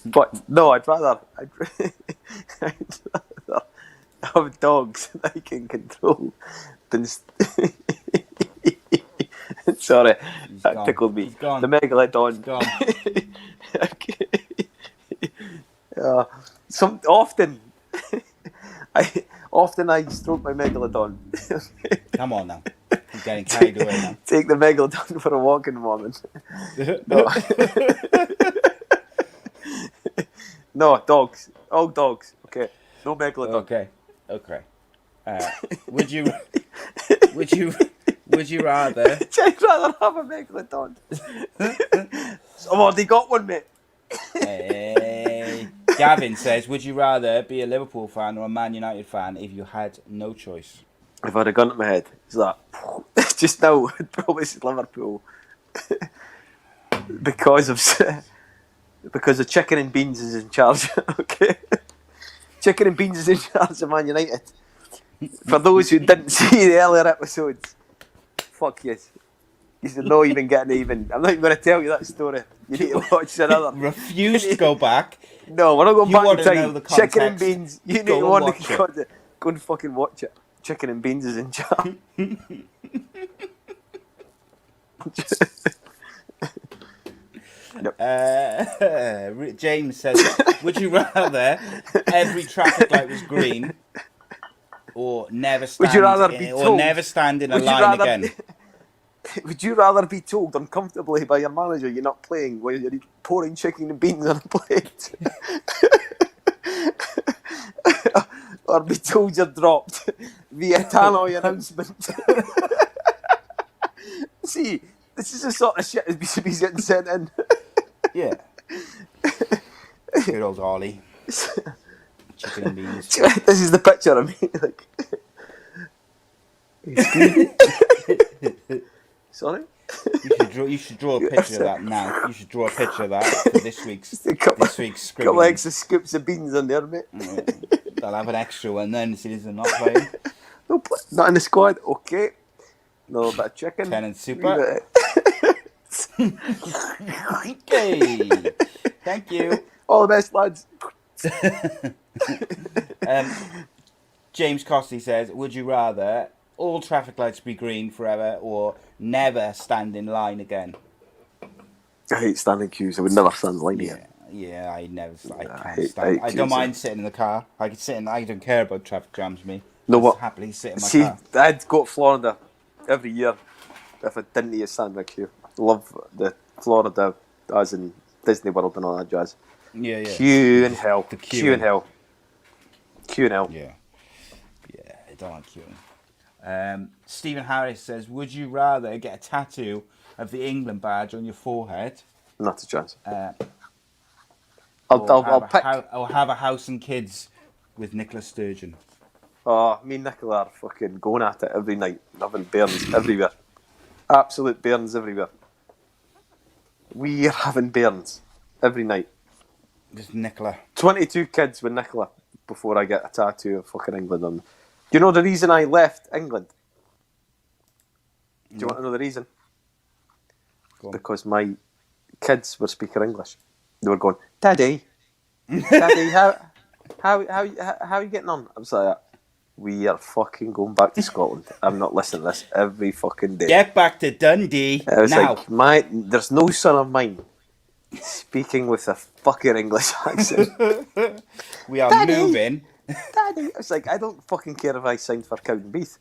But no, I'd rather have dogs that I can control than. Sorry, that tickled me. The megalodon. Often I stroke my megalodon. Come on now. You're getting carried away now. Take the megalodon for a walk in the morning. No, dogs. All dogs. Okay. No megalodon. Okay. Would you rather? I'd rather have a megalodon. I've already got one, mate. Hey. Gavin says, would you rather be a Liverpool fan or a Man United fan if you had no choice? If I had a gun to my head, is that just now? I'd probably say Liverpool because of Chicken and Beans is in charge. Okay, Chicken and Beans is in charge of Man United. For those who didn't see the earlier episodes, fuck yes. He's not even getting even. I'm not even going to tell you that story. You need to watch another. Refuse to go back. No, we're not going back in know the time. context. Chicken and Beans. You need to want to go and fucking watch it. Chicken and Beans is in charge. James says, would you rather every traffic light was green or never stand never stand in a line again? Would you rather be told uncomfortably by your manager you're not playing while you're pouring chicken and beans on a plate? Or be told you're dropped via tannoy announcement? See, this is the sort of shit BCB's getting sent in. Yeah. Good old Ollie. Chicken and beans. This is the picture of me. Sorry? You should draw a picture of that now. You should draw a picture of that for this week's script. Couple extra scoops of beans in there, mate. They'll have an extra one then, since they're not playing. Not in the squad, okay. No bit of chicken. 10 and super. Okay. Thank you. All the best, lads. James Costy says, would you rather all traffic lights be green forever or never stand in line again? I hate standing queues. I would never stand in line again. Yeah, I can't stand. I don't mind sitting in the car. I can sit in. I don't care about traffic jams. Me. No, what? Happily sit in my car. I'd go to Florida every year if I didn't need to stand in a queue. Love the Florida as in Disney World and all that jazz. Yeah. Queue in hell. Queue in hell. Yeah, I don't like queuing. Stephen Harris says, would you rather get a tattoo of the England badge on your forehead? Not a chance. I'll pick. Or have a house and kids with Nicola Sturgeon. Oh, me and Nicola are fucking going at it every night. Having bairns everywhere. Absolute bairns everywhere. We are having bairns every night. Just Nicola. 22 kids with Nicola before I get a tattoo of fucking England on me. Do you know the reason I left England? Do you want to know the reason? Because my kids were speaking English. They were going, Daddy, how are you getting on? I was like, we are fucking going back to Scotland. I'm not listening to this every fucking day. Get back to Dundee I was now. Like, there's no son of mine speaking with a fucking English accent. We are Daddy, moving. Daddy, I was like, I don't fucking care if I signed for Cowdenbeath.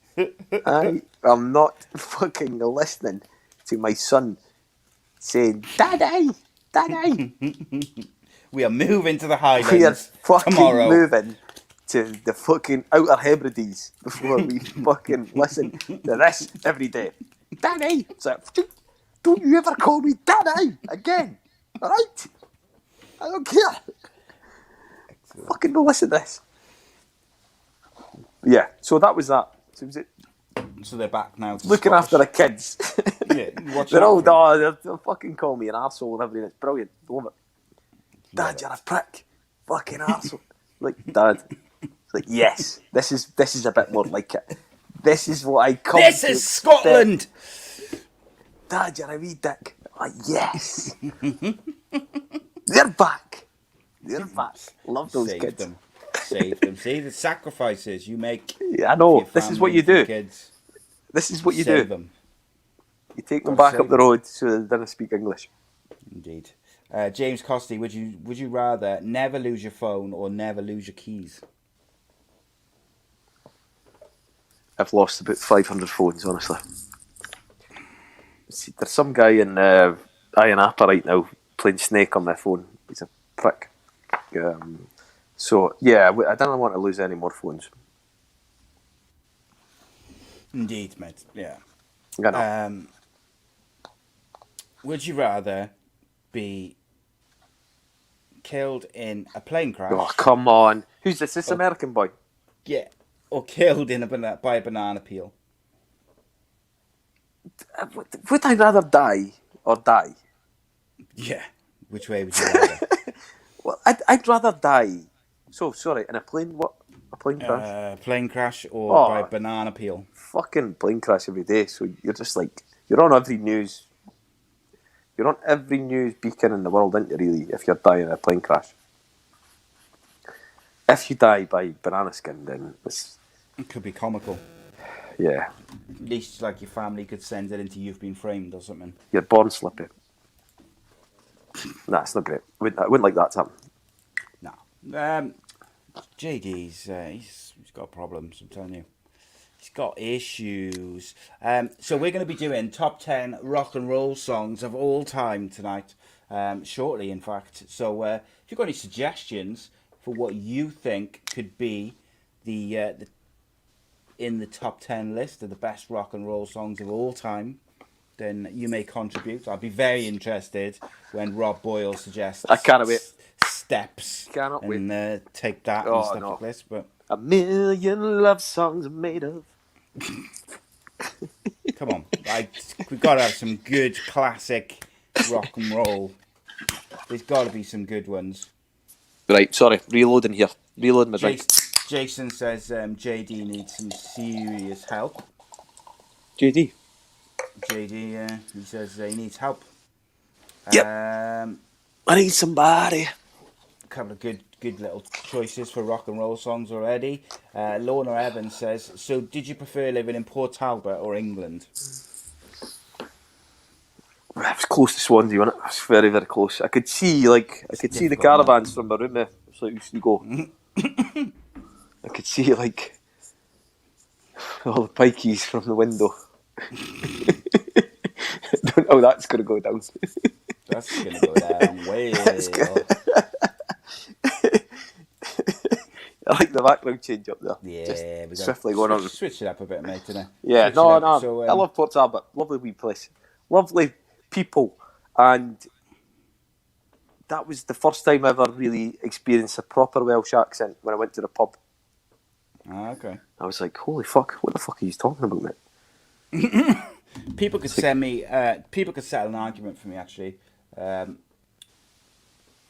I am not fucking listening to my son saying, Daddy. We are moving to the Highlands. We are fucking tomorrow. Moving to the fucking Outer Hebrides before we fucking listen to this every day. Daddy! It's like, don't you ever call me Daddy again! Alright? I don't care. Fucking don't listen to this. Yeah, so that was that. So they're back now. Looking after the kids. Yeah, they're all they'll fucking call me an arsehole and everything. It's brilliant. Love it. Dad, you're a prick. Fucking arsehole. Like, Dad. It's like, yes, this is a bit more like it. This is what I come This to is expect. Scotland! Dad, you're a wee dick. Like, yes. They're back. They're back. Love those Save kids. them. Save them. See the sacrifices you make. Yeah, I For know. your This is what family, you for your do. kids. This is what you Save do. them. You take them Gotta back up save the them. road so they don't speak English. Indeed. James Costy, would you rather never lose your phone or never lose your keys? I've lost about 500 phones, honestly. See, there's some guy in Iron Appa right now playing Snake on my phone. He's a prick. So, yeah, I don't want to lose any more phones. Indeed, mate. Yeah. I know. Would you rather be killed in a plane crash? Oh, come on. Who's this? This American boy? Yeah. Or killed in by a banana peel? Would I rather die or die? Yeah. Which way would you rather? Well, I'd rather die. So, sorry, in a plane, what? A plane crash? Plane crash or by banana peel? Fucking plane crash every day. So you're just like, you're on every news. You're on every news beacon in the world, aren't you, really, if you're dying in a plane crash? If you die by banana skin, then it's... It could be comical. Yeah. At least, like, your family could send it into You've Been Framed or something. You're born slippy. Nah, it's not great. I wouldn't like that to happen. No. JD's, he's got problems, I'm telling you. He's got issues. So we're going to be doing top 10 rock and roll songs of all time tonight. Shortly, in fact. So if you've got any suggestions for what you think could be the in the top 10 list of the best rock and roll songs of all time, then you may contribute. I'll be very interested when Rob Boyle suggests I can't wait. Steps. Cannot wait. And take that and stuff like this. But 1,000,000 love songs are made of... come on. We've got to have some good classic rock and roll. There's got to be some good ones. Right, sorry, reloading here. Reloading my drink. Jason says JD needs some serious help. JD, he says he needs help. Yep. A I need somebody. couple of good little choices for rock and roll songs already. Lorna Evans says, so did you prefer living in Port Talbot or England? It was close to Swansea, wasn't it? It was very, very close. I could see the caravans from my room there. So I used to go. I could see like all the pikeys from the window. I don't know how that's going to go down. That's going to go down way. I like the background change up there. Yeah, just we swiftly going on. Switch it up a bit, mate, didn't Yeah, switch no. So, I love Port Talbot. Lovely wee place. Lovely people. And that was the first time I ever really experienced a proper Welsh accent when I went to the pub. Okay. I was like, holy fuck, what the fuck are you talking about, mate? People could send me. People could settle an argument for me. Actually,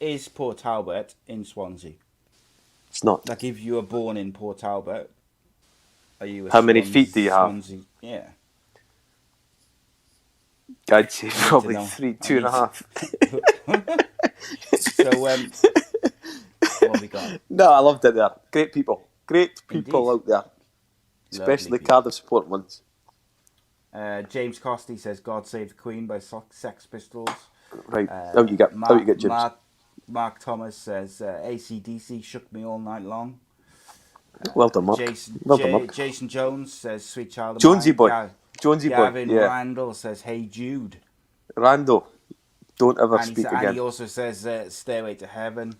is Port Talbot in Swansea? It's not. Like, if you were born in Port Talbot, are you? How many feet do you have? Swansea? Yeah. I'd say probably 2.5. So, what have we got? No, I loved it there. Great people. Great people Indeed. out there. Especially the Lovely Cardiff support ones. James Costy says "God Save the Queen" by Sex Pistols. Right. Out you get, James. Mark Thomas says A.C.E. shook me all night long. Well done, Mark. Jason Jones says "Sweet Child of Jonesy Mine." boy. Jonesy Gavin boy. Yeah. Randall says "Hey Jude." Rando, don't ever And speak and again. he also says "Stairway to Heaven."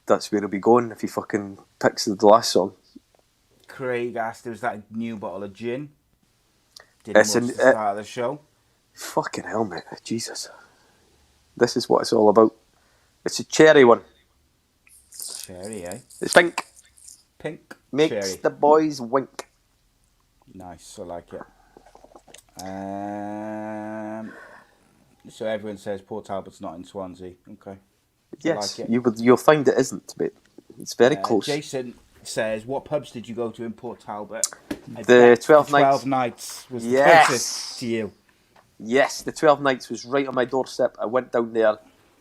That's where he'll be going if he fucking picks the last song. Craig asked, "Was that a new bottle of gin?" Didn't It's watch the start of the show. Fucking hell, mate. Jesus. This is what it's all about. It's a cherry one. Cherry, eh? It's pink. Pink Makes cherry. the boys wink. Nice, I like it. So everyone says Port Talbot's not in Swansea. Okay. Yes, like it. you'll find it isn't, but it's very close. Jason says, what pubs did you go to in Port Talbot? I The bet 12 the 12 nights. nights was the Yes. closest to you. Yes, the 12 nights was right on my doorstep. I went down there,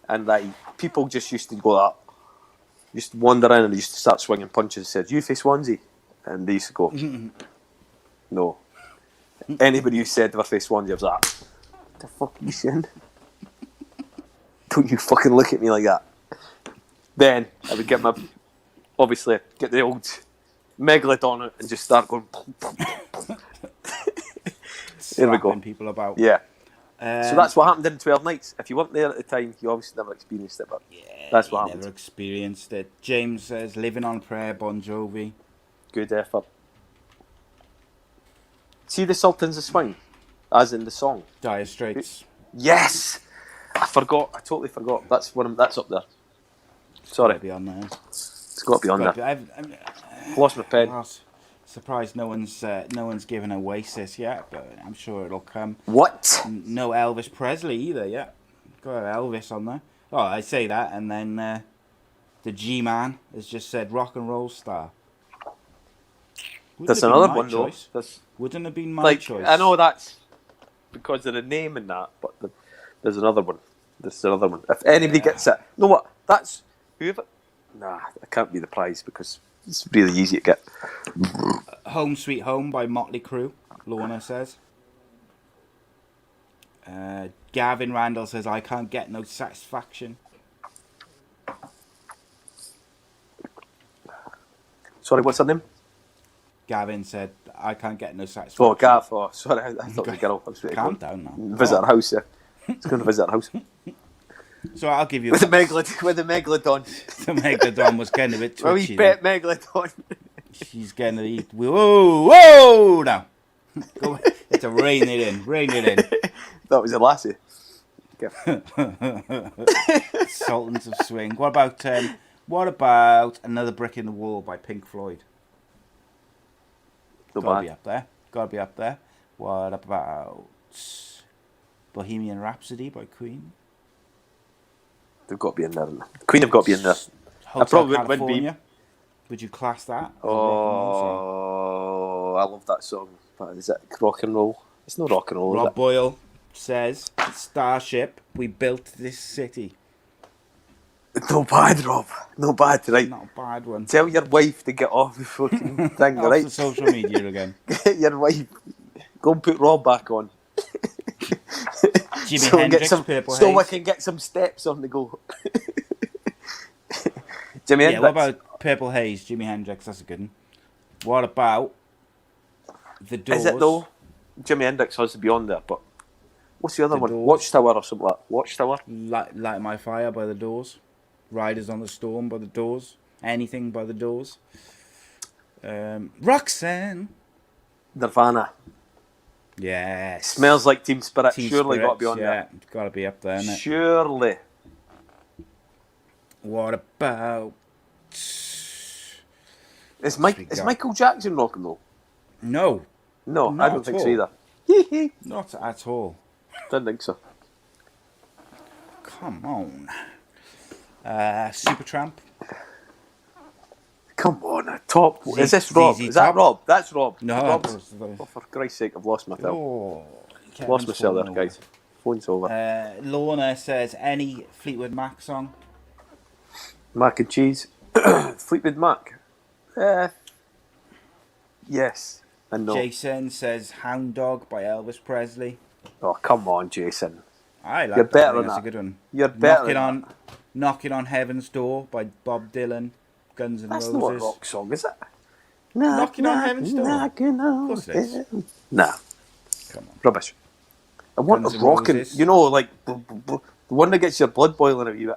and people just used to go that, just wander in and they used to start swinging punches and said, "You face Swansea," and they used to go, "No." Anybody who said they were face Swansea, I was like, "What the fuck are you saying? Don't you fucking look at me like that." Then I would get the old megalodon and just start going. Here we go. Slapping people about. Yeah. So that's what happened in 12 nights. If you weren't there at the time, you obviously never experienced it, but that's what happened. Never experienced it. James says, living on prayer, Bon Jovi. Good effort. See the Sultans of Swing, as in the song. Dire Straits. Yes, I forgot. I totally forgot. That's up there. Sorry, Gotta be on there. it's got to be on there. I've Lost my pen. Surprised no one's given Oasis yet, but I'm sure it'll come. What? No Elvis Presley either yet. Got Elvis on there. Oh, I say that, and then the G-Man has just said rock and roll star. There's another one though. Wouldn't have been my choice. I know that's because of the name and that, but there's another one. If anybody gets it, you know what? That's whoever. Nah, it can't be the prize because it's really easy to get. Home Sweet Home by Motley Crue, Lorna says. Gavin Randall says, I can't get no satisfaction. Sorry, what's her name? Gavin said, I can't get no satisfaction. Oh, Gav. Oh, sorry, I thought it was a girl. I was Calm down now. Visit her house, yeah. It's going to visit her house. So I'll give you... With the Megalodon. The Megalodon was getting a bit twitchy. Well, we bet Megalodon. She's going to eat... Whoa, now. Go, it's a rein it in. That was a lassie. Sultans of Swing. What about Another Brick in the Wall by Pink Floyd? Gotta be up there. What about Bohemian Rhapsody by Queen? They've got to be in there. Queen have got to be in there. Hotel California. Would you class that? Oh, I love that song. But is it rock and roll? It's not rock and roll. Rob Boyle says, Starship, we built this city. No bad, Rob. No bad, right? Not a bad one. Tell your wife to get off the fucking thing, off right? the social media again. Get your wife. Go and put Rob back on. Jimi Hendrix, Purple Haze. So I can get some steps on the go. Jimi Hendrix. What about Purple Haze, Jimi Hendrix? That's a good one. What about The Doors? Is it though? Jimi Hendrix has to be on there, but what's the other one? Doors. Watchtower or something like that. Watchtower? Light My Fire by The Doors. Riders on the Storm by The Doors. Anything by The Doors. Roxanne. Nirvana. Yes. Smells Like Teen Spirit. Teen Surely Spirits, got to be on there. It's got to be up there, isn't it? Surely. What about... Is Michael Jackson rock and roll? No. No, Not I don't at think all. so either. Not at all. Didn't think so. Come on. Supertramp. Come on, top. Is this Rob? Is that Rob? That's Rob. No. Rob's. Oh, for Christ's sake, I've lost myself. Lost myself there, guys. Phone's over. Lorna says, any Fleetwood Mac song? Mac and cheese. Fleetwood Mac. Yes. And no. Jason says, Hound Dog by Elvis Presley. Oh, come on, Jason. I like You're that. better than That's that. a good one. You're better Knocking on Heaven's Door by Bob Dylan, Guns N' That's Roses. not a rock song, is it? Knocking on Heaven's Door. Knocking on. Of course it is. Nah. Come on. Rubbish. I want Guns a N' rocking, Roses. you know, like the one that gets your blood boiling a wee bit.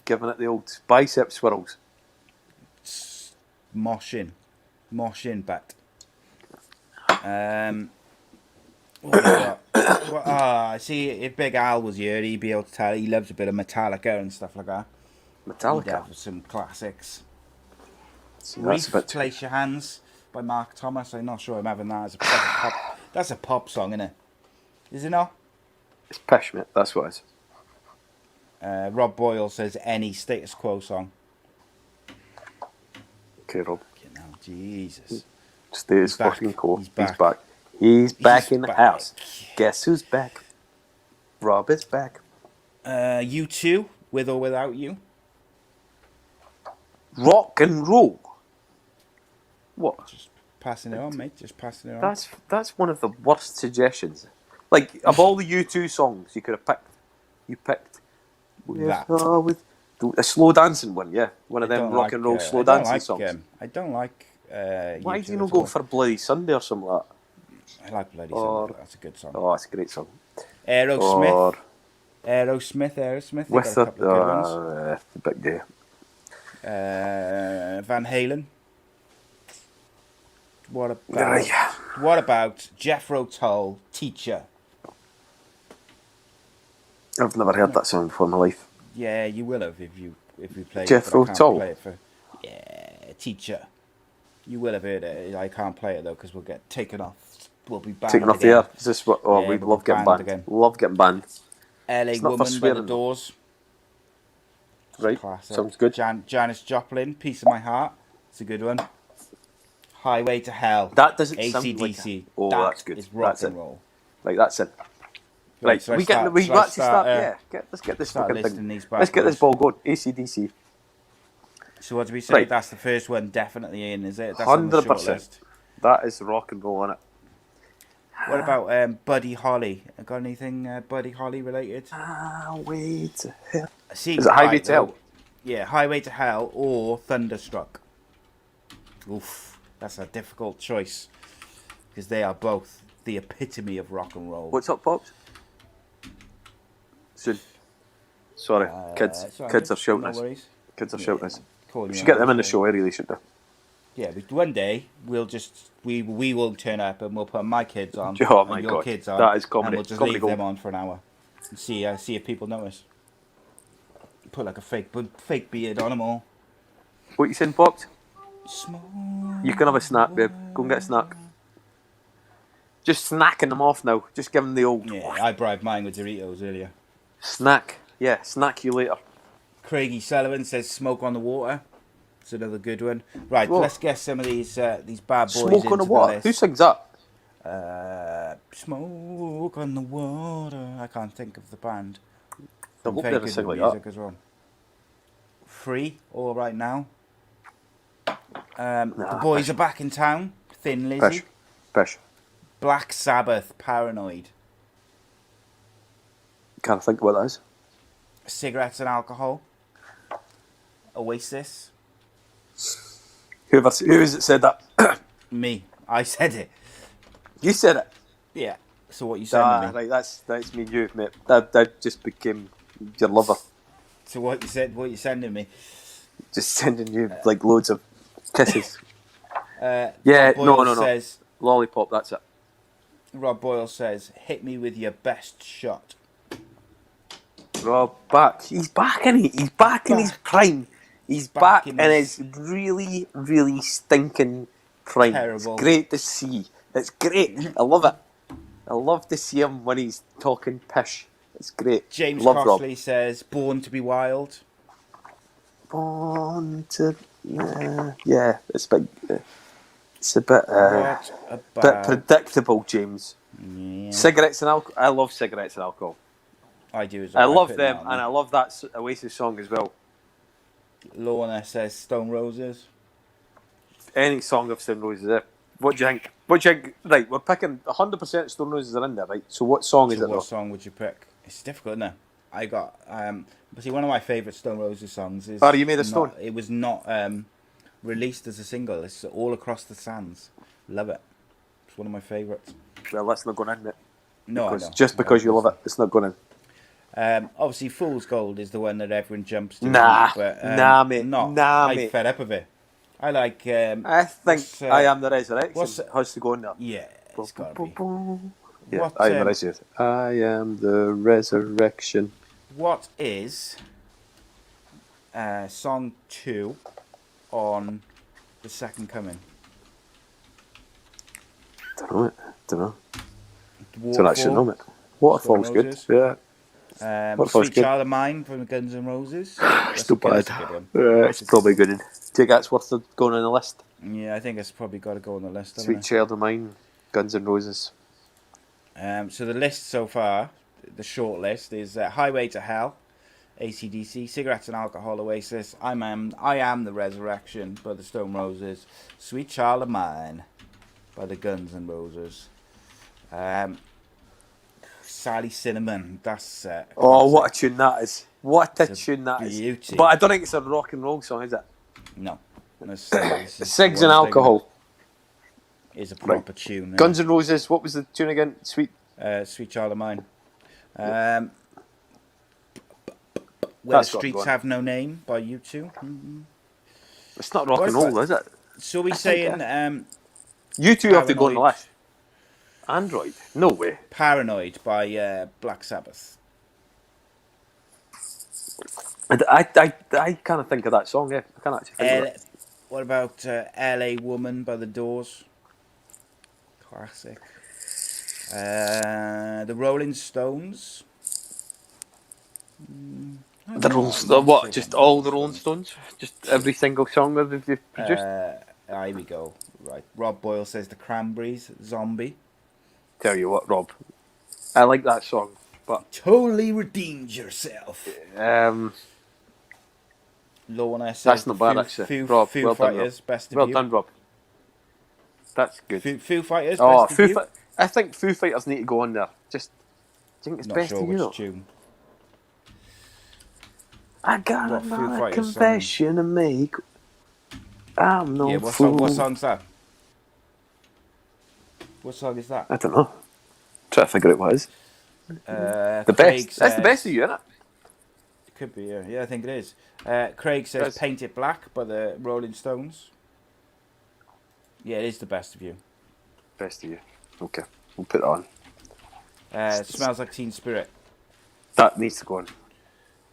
Giving it the old bicep swirls. Moshing, but. What have we got? I see. If Big Al was here, he'd be able to tell. He loves a bit of Metallica and stuff like that. He'd Metallica. have some classics. See, that's a bit. Place Your Hands by Mark Thomas. I'm not sure I'm having that as a pop. That's a pop song, isn't it? Is it not? It's pish, mate. That's what it is. Rob Boyle says any Status Quo song. Okay, Rob. Jesus. Status back. fucking quo. He's He's back. back. He's back in the back. house. Guess who's back? Rob is back. U2, With or Without You. Rock and roll. What? Just passing it on, mate. Just passing it on. That's one of the worst suggestions. Like, of all the U2 songs you could have picked, you picked That. with a slow dancing one, yeah. One of them rock and roll slow dancing songs. I don't like Why U2 do you not at go all. for Bloody Sunday or something like that? I like Bloody Sunday. That's a good song. Oh, it's a great song. Aerosmith. Aerosmith. They With got a couple of good ones. the big day. Van Halen. What about Jethro Tull, Teacher? I've never heard that song before in my life. Yeah, you will have if you play Jethro it. But I can't Tull. play it for, Teacher. You will have heard it. I can't play it though because we'll get taken off. We'll be banned. Taken off the air. Is this what? Oh, we love getting banned. Again. Love getting banned. LA It's not for Woman by the swearing. Doors. Right. Classic. Sounds good. Janis Joplin, Piece of My Heart. It's a good one. Highway to Hell. That doesn't A.C.E. sound like that's good. Is rock That's and it. roll. Right, that's it. Right, so we actually start. Let's get this start fucking listing thing. these Let's get bad this ball going. AC/DC. So what do we say? Right. That's the first one definitely in, is it? That's on the short 100%. list. That is rock and roll, innit? What about Buddy Holly? Got anything Buddy Holly related? Highway to Hell. See, Is it Highway to Hell? Yeah, Highway to Hell or Thunderstruck. Oof, that's a difficult choice because they are both the epitome of rock and roll. What's up, Pops? Soon. Sorry, kids are shouting us. Worries. Kids are shouting us. Call We you should out, get them in the so- show, I really should do. Yeah, but one day we will turn up and we'll put my kids on Oh and my your God, kids on, that is comedy. and we'll just Comedy leave gold. them on for an hour and see if people notice. Put like a fake beard on them all. What you saying, Pops? Smoke. You can have a snack, babe. Go and get a snack. Just snacking them off now. Just give them the old Yeah, I bribed mine with Doritos earlier. snack. Yeah, snack you later. Craigie Sullivan says "Smoke on the Water." It's another good one. Right, Whoa. let's get some of these bad boys Smoke into on the water. Who list. sings that? Smoke on the water. I can't think of the band. I hope they never sing like music that. as well. Free, all right now. The boys are back in town. Thin Lizzy. Pish. Black Sabbath, Paranoid. Can't think what that is. Cigarettes and Alcohol. Oasis. Who is it said that? Me. I said it. You said it. Yeah. So what you sending me? Right, that's me and you, mate. That just became your lover. So what you sending me? Just sending you like loads of kisses. Yeah, Yeah, Boyle no. Says, Lollipop, that's it. Rob Boyle says, "Hit me with your best shot." Rob back. He's back, isn't he? He's back in his prime. He's back in his really, really stinking prime. Terrible. It's great to see. It's great. I love it. I love to see him when he's talking pish. It's great. James love Costley Rob. says, "Born to be Wild." Born to... yeah, it's a bit... It's a bit... What bit about? predictable, James. Yeah, Cigarettes and alcohol. I love cigarettes and alcohol. I do as I well. love put them, that on and I love that Oasis song as well. Lorna says, "Stone Roses." Any song of Stone Roses there. What do you think? What do you think? Right, we're picking 100% Stone Roses are in there, right? So what song is So it? what Though? song would you pick? It's difficult, isn't it? I got but see, one of my favourite Stone Roses songs is Are You Made of Stone? It was not released as a single. It's All Across the Sands. Love it. It's one of my favourites. Well, that's not going in, mate. No, I Because know. just because you love it, it's not going in. Obviously, Fool's Gold is the one that everyone jumps to. Nah, but, nah, mate. Not. Nah, I'm mate. fed up of it. I like. I think what's, I Am the Resurrection what's- has to go in there. Yeah, it's got to be. Yeah, What, I Am the Resurrection. I Am the Resurrection. What is song 2 on the Second Coming? Don't know it. Don't know. Waterfall, Don't actually know it. Waterfall's Stone good. Roses. Yeah. What if I was Sweet good? Child of Mine from the Guns N' Roses. It's too bad. That's a good one. It's probably good. Do you think that's worth going on the list? Yeah, I think it's probably got to go on the list. Sweet Child of Mine, Guns N' Roses. So the list so far, the short list is Highway to Hell, A.C.E, Cigarettes and Alcohol, Oasis, I Am the Resurrection by the Stone Roses, Sweet Child of Mine by the Guns N' Roses. Sally Cinnamon, that's What a tune that is. What a tune that beauty. is. But I don't think it's a rock and roll song, is it? No. Cigs and Alcohol is a proper tune. Guns N' Roses, what was the tune again? Sweet Child of Mine. Where That's the Streets Have No Name by U2. Mm-hmm. It's not rock and roll, is it? So we're saying... U2 have to go on the list. Android? No way. Paranoid by Black Sabbath. I kind of think of that song, yeah. I can't actually think of it. What about L.A. Woman by The Doors? Classic. The Rolling Stones. The Rolling Stones? What? Just all the Rolling Stones? Just every single song that they've produced? Here we go. Right. Rob Boyle says The Cranberries, Zombie. Tell you what, Rob. I like that song, but... Totally redeemed yourself. Lorna says that's not bad, actually. Rob, Foo well Fighters, done, Rob. Best of Well You. done, Rob. That's good. Foo Fighters, Best of You. I think Foo Fighters need to go on there. Just, I think it's Not Best sure of You. which tune. I got What Foo another Fighters confession to make. I'm no fool. What song's that? What song is that? I don't know. Try to figure out what it is. The Craig best. Says, That's the Best of You, isn't it? It could be, yeah. Yeah, I think it is. Craig says Paint It Black by the Rolling Stones. Yeah, it is the Best of You. Best of You. Okay, we'll put that on. Smells Like Teen Spirit. That needs to go on.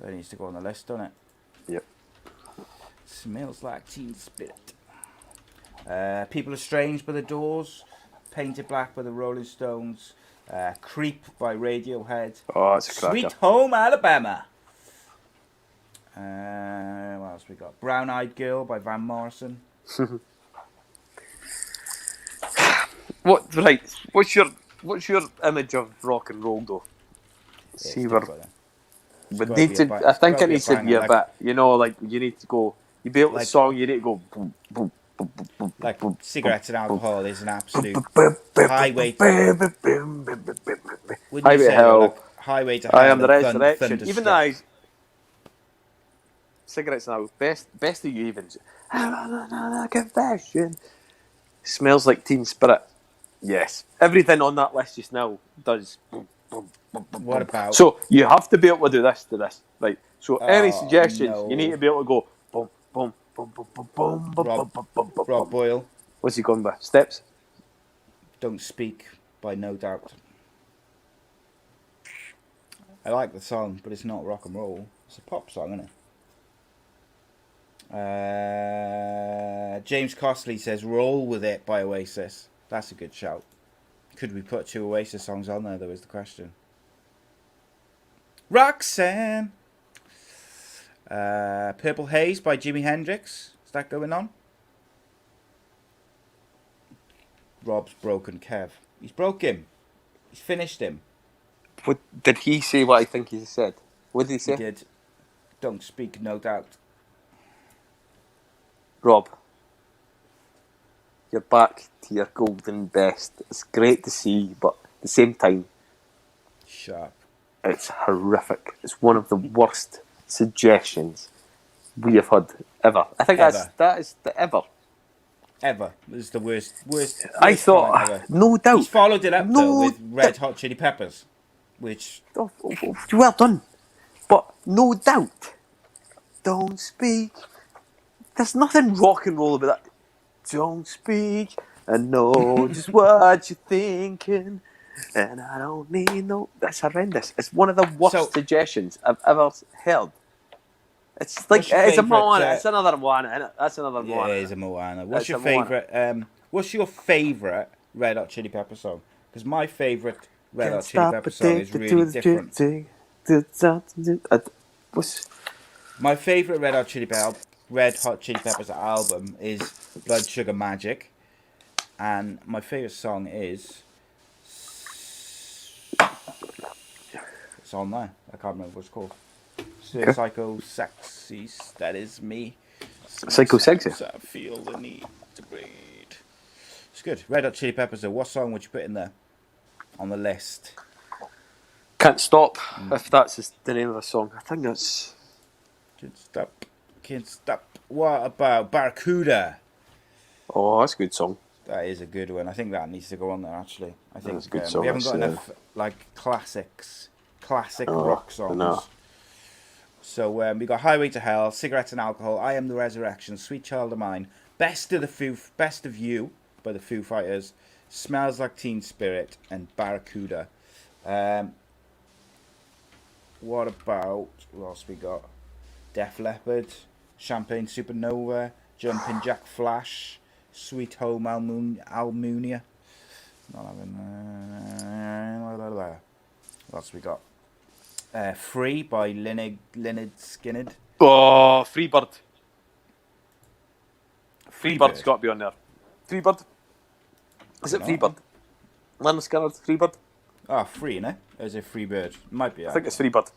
That needs to go on the list, doesn't it? Yep. Smells Like Teen Spirit. People Are Strange by The Doors. Paint It Black by the Rolling Stones. Creep by Radiohead. Oh, it's a cracker. Sweet Home Alabama. What else we got? Brown Eyed Girl by Van Morrison. What's your image of rock and roll though? See where but need to. I think it needs to be a bit. You know, like you need to go. You build a song. You need to go. Boom, boom, boom, boom, boom, like boom, Cigarettes and Alcohol is an absolute highway. highway to hell. Highway to hell. I Am the Resurrection. Even though Cigarettes and Alcohol. Best of You even. Another confession. Smells Like Teen Spirit. Yes. Everything on that list just now does. What about? So you have to be able to do this to this, right? So any suggestions, you need to be able to go boom, boom, boom, boom, boom, boom, boom, boom, boom, boom. Rob Boyle. What's he going by? Steps. Don't Speak by No Doubt. I like the song, but it's not rock and roll. It's a pop song, isn't it? James Costley says Roll With It by Oasis. That's a good shout. Could we put 2 Oasis songs on there, though, is the question. Roxanne. Purple Haze by Jimi Hendrix. Is that going on? Rob's broken Kev. He's broke him. He's finished him. What did he say? What I think he said. What did he say? He did. Don't Speak, No Doubt. Rob, you're back to your golden best. It's great to see, but at the same time, Sharp. It's horrific. It's one of the worst suggestions we have had ever. I think that is the ever. Ever. It was the worst I thought, ever. No doubt. He's followed it up though with Red Hot Chili Peppers, which well done, but no doubt. Don't speak. There's nothing rock and roll about that. Don't speak. I know just what you're thinking, and I don't need no. That's horrendous. It's one of the worst suggestions I've ever heard. It's like it's a Moana. It's another Moana, isn't it? That's another Moana. Yeah, it is a Moana. What's your favourite? What's your favourite Red Hot Chili Pepper song? Because my favourite Red Hot Chili Pepper song is really different. What's My favourite Red Hot Chili Peppers album is Blood Sugar Magic, and my favourite song is it's on there. I can't remember what it's called. Okay. Psycho Sexy, that is me. Psycho Sexy? I feel the need to breathe. It's good. Red Hot Chili Peppers. What song would you put in there on the list? Can't Stop, if that's the name of the song. I think that's... Can't stop. What about Barracuda? Oh, that's a good song. That is a good one. I think that needs to go on there, actually. I think That's a good song, we haven't got actually. enough classic rock songs. No. So we got Highway to Hell, Cigarettes and Alcohol, I Am the Resurrection, Sweet Child of Mine, Best of You by the Foo Fighters, Smells Like Teen Spirit, and Barracuda. What else we got? Def Leppard, Champagne Supernova, Jumpin' Jack Flash, Sweet Home Almunia. Not having. What else we got? Free by Lynyrd Skynyrd. Oh, Freebird. Freebird. Freebird's got to be on there. Freebird? Is it Freebird? Lynyrd Skynyrd, Freebird? Ah, Free, no? Or is it Freebird? Might be. I think it's Freebird.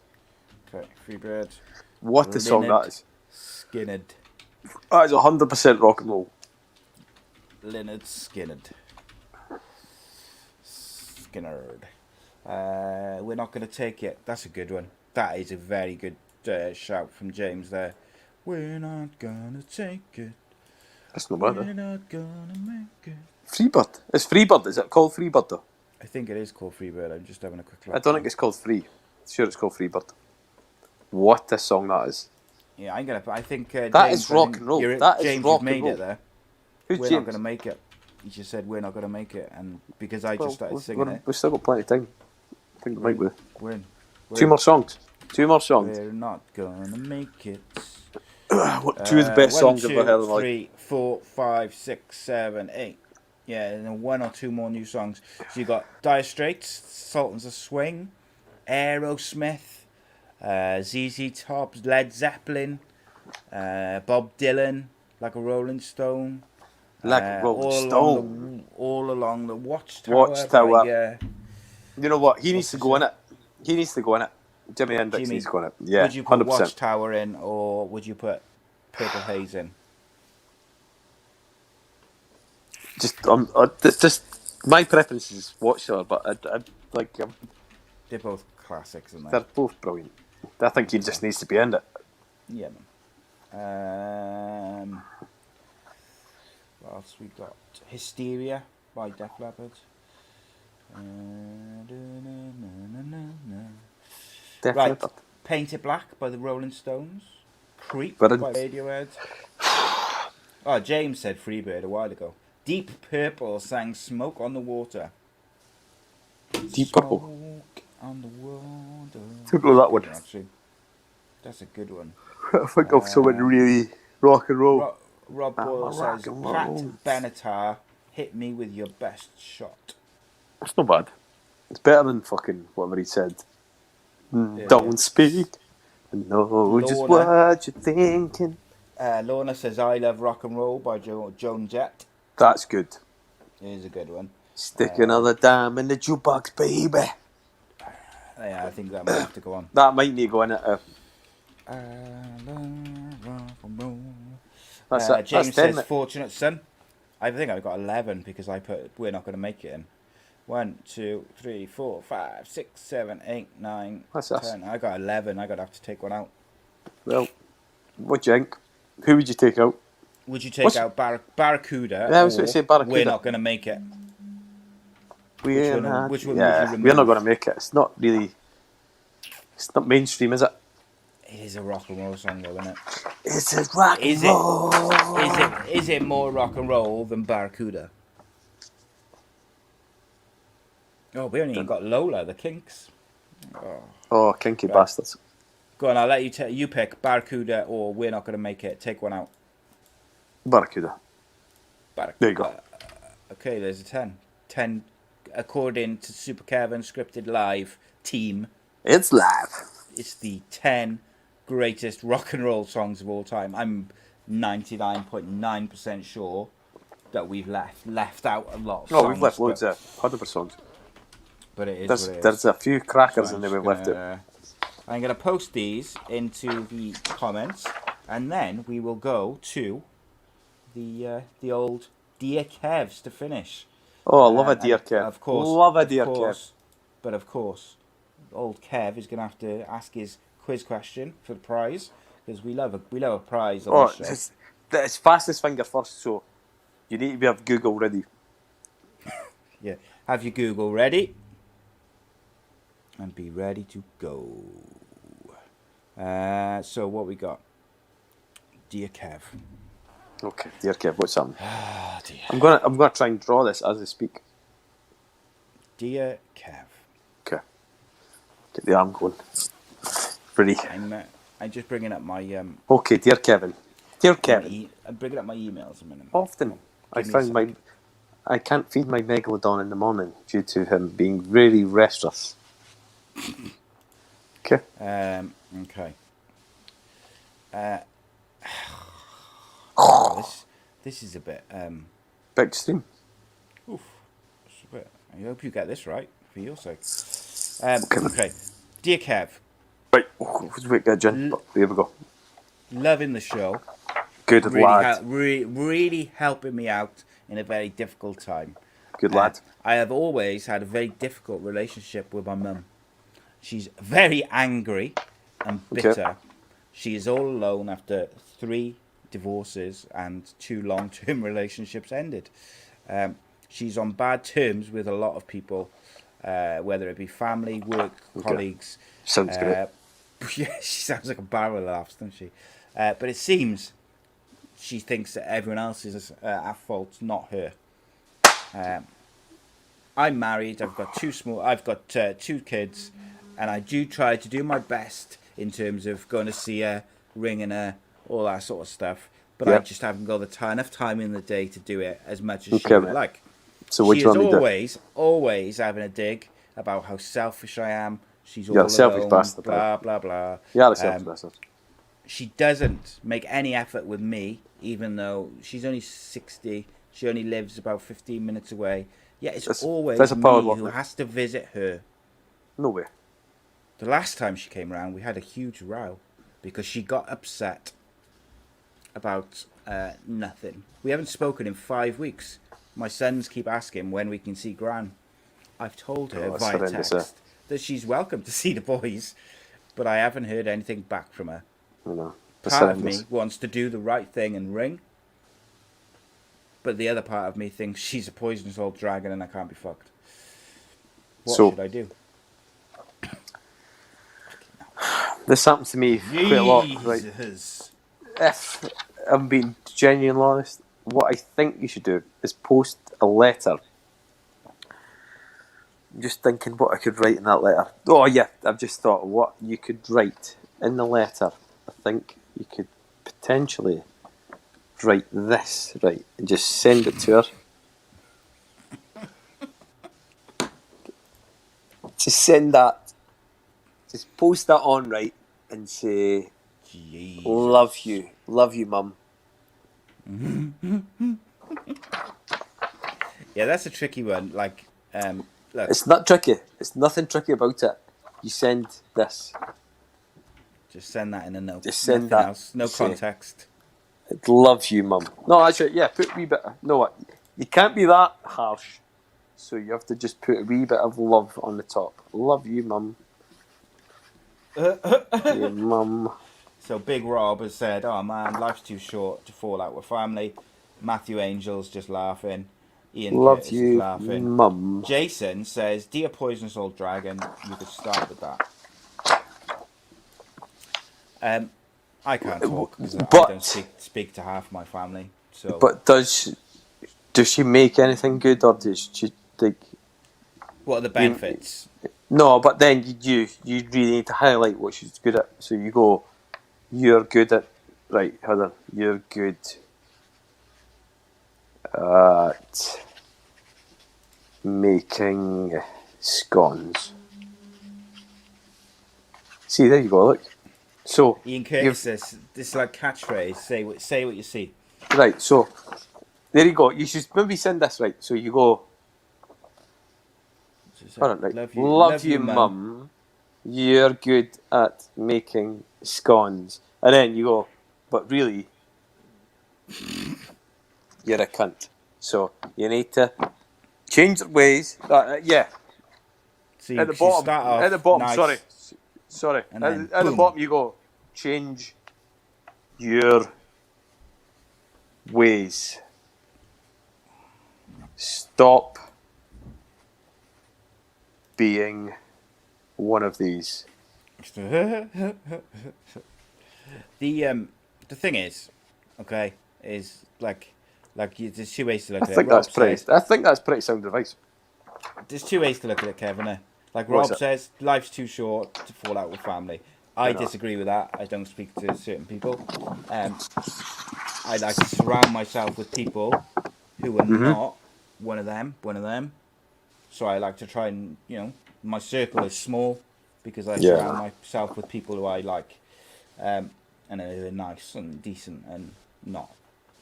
Okay, Freebird. What a song that is. Skynyrd. That is 100% rock and roll. Lynyrd Skynyrd. We're Not Gonna Take It. That's a good one. That is a very good shout from James there. We're not gonna take it. That's not bad. We're not gonna make it. Freebird. It's Freebird. Is it called Freebird though? I think it is called Freebird. I'm just having a quick look. I don't think it's called Free. Sure, it's called Freebird. What a song that is. Yeah, I think that James, is rock and roll. That is James, rock you've made and roll. it there. Who's We're James? not gonna make it. He just said we're not gonna make it, and because I just started singing it. We've still got plenty of time. I think we might be. We're Two more songs. We're not gonna make it. What two of the best songs I've ever heard in my life? 3, 4, 5, 6, 7, 8. Yeah, and then one or two more new songs. So you got Dire Straits, Sultans of Swing, Aerosmith, ZZ Top, Led Zeppelin, Bob Dylan, Like a Rolling Stone. Like a Rolling Stone. All along the Watchtower. Watchtower. You know what? He needs to go in it. He needs to go in it. Jimi Hendrix needs to go in it. Yeah, would you put 100%. Watchtower in, or would you put Purple Haze in? Just my preference is Watchtower, but I like them. They're both classics, aren't they? They're both brilliant. I think he just needs to be in it. Yeah, man. What else we got? Hysteria by Def Leppard. Def Right, Leppard. Paint It Black by the Rolling Stones. Creep Brilliant. by Radiohead. Oh, James said Freebird a while ago. Deep Purple sang Smoke on the Water. Deep Purple. Smoke on the water. Don't know that one. Actually, that's a good one. I think of someone really rock and roll. Rob Boyle says, Pat Benatar, hit me with your best shot. It's not bad. It's better than fucking whatever he said. Don't speak. Know just what you're thinking. Lorna says, I Love Rock and Roll by Joan Jett. That's good. It is a good one. Stick another dime in the jukebox, baby. Yeah, I think that might have to go on. That might need to go in it. I love rock and roll. That's it. James That's says, Fortunate Son. I think I've got 11 because I put We're Not Going to Make It in. 1, 2, 3, 4, 5, 6, 7, 8, 9, That's 10. I got 11. I got to have to take one out. Well, what do you think? Who would you take out? Would you take out Barracuda? Yeah, I was going to say Barracuda. We're Not Going to Make It. We're not not going to make it. It's not really. It's not mainstream, is it? It is a rock and roll song, though, isn't it? It's a rock and roll. Is it more rock and roll than Barracuda? Oh, we only got Lola, the Kinks. Oh, kinky bastards. Go on, I'll let you you pick Barracuda or We're Not Going to Make It. Take one out. Barracuda. There you go. Okay, there's a 10. 10 according to Super Kev Unscripted Live team. It's live. it's the 10 greatest rock and roll songs of all time. I'm 99.9% sure that we've left out a lot of songs. No, we've left loads of 100% songs. But it is There's, what it is. there's a few crackers So in there we've left it. I'm going to post these into the comments, and then we will go to the old Dear Kevs to finish. Oh, I love a Dear Kev. Of course. Love a Dear Kev. But of course, old Kev is going to have to ask his quiz question for the prize, because we love a prize on the show. It's fastest finger first, so you need to have Google ready. Yeah. Have your Google ready. And be ready to go. So what we got? Dear Kev. Okay, Dear Kev, what's up? Ah, dear. I'm gonna try and draw this as I speak. Dear Kev. Okay. Get the arm going. Ready. I'm just bringing up my Okay, dear Kevin. Dear Kevin. I'm bringing up my emails a minute. Often I Give me a find I can't feed my megalodon in the morning due to him being really restless. Okay. Okay. This is a bit. Bit extreme. Oof. It's a bit. I hope you get this right for your sake. Okay. Okay. Dear Kev. Right. Wait, Jen. Here we go. Loving the show. Good lad. Really helping me out in a very difficult time. Good lad. I have always had a very difficult relationship with my mum. She's very angry and bitter. Okay. She is all alone after 3 divorces and 2 long-term relationships ended. She's on bad terms with a lot of people, whether it be family, work, colleagues. Sounds great. Yeah, she sounds like a barrel of laughs, doesn't she? But it seems she thinks that everyone else is at fault, not her. I'm married. I've got 2 kids, and I do try to do my best in terms of going to see her, ringing her, all that sort of stuff. But I just haven't got enough time in the day to do it as much as she would like. So what she do you is want me to do? always having a dig about how selfish I am. She's all You're a selfish alone, bastard. blah blah blah. You're a selfish bastard. She doesn't make any effort with me, even though she's only 60. She only lives about 15 minutes away. Yeah, it's always that's a power me walk, who mate. has to visit her. No way. The last time she came around, we had a huge row because she got upset about nothing. We haven't spoken in 5 weeks. My sons keep asking when we can see Gran. I've told her that's via horrendous, text that she's welcome to see the boys, but I haven't heard anything back from her. I know. That's Part of horrendous. me wants to do the right thing and ring, but the other part of me thinks she's a poisonous old dragon and I can't be fucked. What should I do? This happens to me quite a lot. Right? Jesus. If I'm being genuinely honest, what I think you should do is post a letter. I'm just thinking what I could write in that letter. Oh yeah, I've just thought what you could write in the letter. I think you could potentially write this, right, and just send it to her. Just send that. Just post that on, right, and say, Jesus. love you, mum. Yeah, that's a tricky one. Like, look, It's not tricky. It's nothing tricky about it. You send this. just send that in a note. Just send Nothing that. else. No Say, context. love you, mum. No, actually, yeah, put a wee bit. No, what? You can't be that harsh. So you have to just put a wee bit of love on the top. Love you, mum. Your mum. So Big Rob has said, "Oh man, life's too short to fall out with family." Matthew Angel's just laughing. Ian Love Curtis you, is laughing. mum. Jason says, "Dear poisonous old dragon," you could start with that. I can't talk because I don't speak to half my family. So, But does she make anything good, or does she like? what are the benefits? No, but then you really need to highlight what she's good at. So you go, you're good at, right, hold on, you're good at making scones. See, there you go. Look. So Ian Curtis says, this is like catchphrase. Say what you see. right. So there you go. You should maybe send this right. So you go. Hold on, right. Love you, mum. You're good at making scones, and then you go. But really, you're a cunt. So you need to change your ways. Yeah. So At the bottom. start off At the bottom. nice, Sorry. and then At the boom. bottom, you go. Change your ways. Stop being one of these. The thing is, okay, is like there's two ways to look I at it. think that's pretty sound advice. There's two ways to look at it, Kevin. Like What's Rob it? says, life's too short to fall out with family. I disagree with that. I don't speak to certain people. I like to surround myself with people who are not one of them. So I like to try and, my circle is small because I surround myself with people who I like. And they're nice and decent and not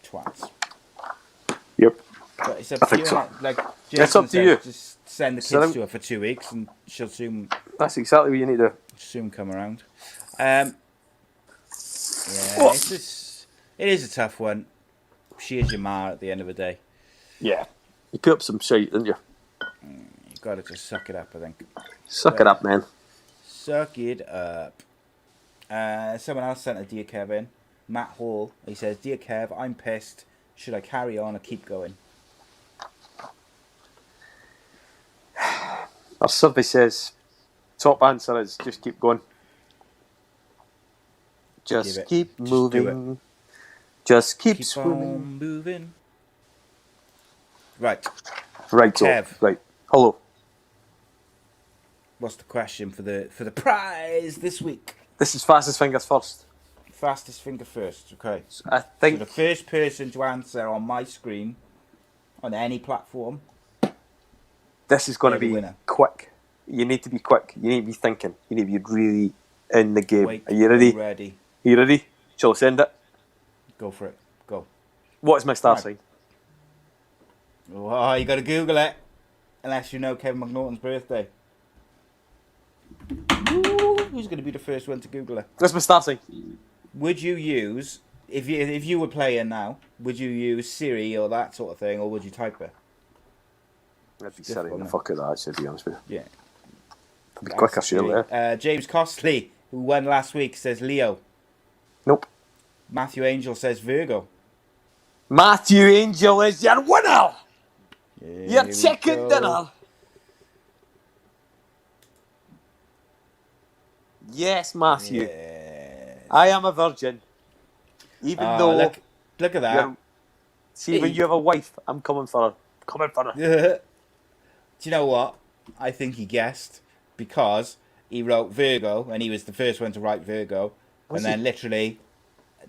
twats. Yep. But it's up to you. so. Like It's Jason up to you. Just send the kids to her for 2 weeks and she'll soon That's exactly what you need to. come around. Yeah, it is a tough one. She is your ma at the end of the day. Yeah. You put up some shit, didn't you? You've got to just suck it up, I think. Suck it up, man. Suck it up. Someone else sent a Dear Kevin. Matt Hall. He says, Dear Kev, I'm pissed. Should I carry on or keep going? Our survey says, top answer is just keep going. Just keep moving. Just keep swimming. On moving. Right. Right, Kev. Right. Hello. What's the question for the prize this week? This is fastest fingers first. Fastest finger first. Okay. I think So the first person to answer on my screen on any platform. this is going to They're the be winner. quick. You need to be quick. You need to be thinking. You need to be really in the game. Wait, Are you ready? Ready. Are you ready? Shall I send it? Go for it. Go. What is my star Right. sign? Oh, you got to Google it. Unless you know Kevin McNaughton's birthday. Ooh, who's going to be the first one to Google it? What's my star sign? Would you use, if you were playing now, would you use Siri or that sort of thing, or would you type it? I'd be silly the fuck out of that, actually, to be honest with you. Yeah. I'd be quicker, surely. James Costley, who won last week, says Leo. Nope. Matthew Angel says Virgo. Matthew Angel is your winner! Here Your chicken we go. dinner! Yes, Matthew. Yeah. I am a virgin. Even though... Look at that. See, when you have a wife, I'm coming for her. Coming for her. Do you know what? I think he guessed because he wrote Virgo and he was the first one to write Virgo. Was and then literally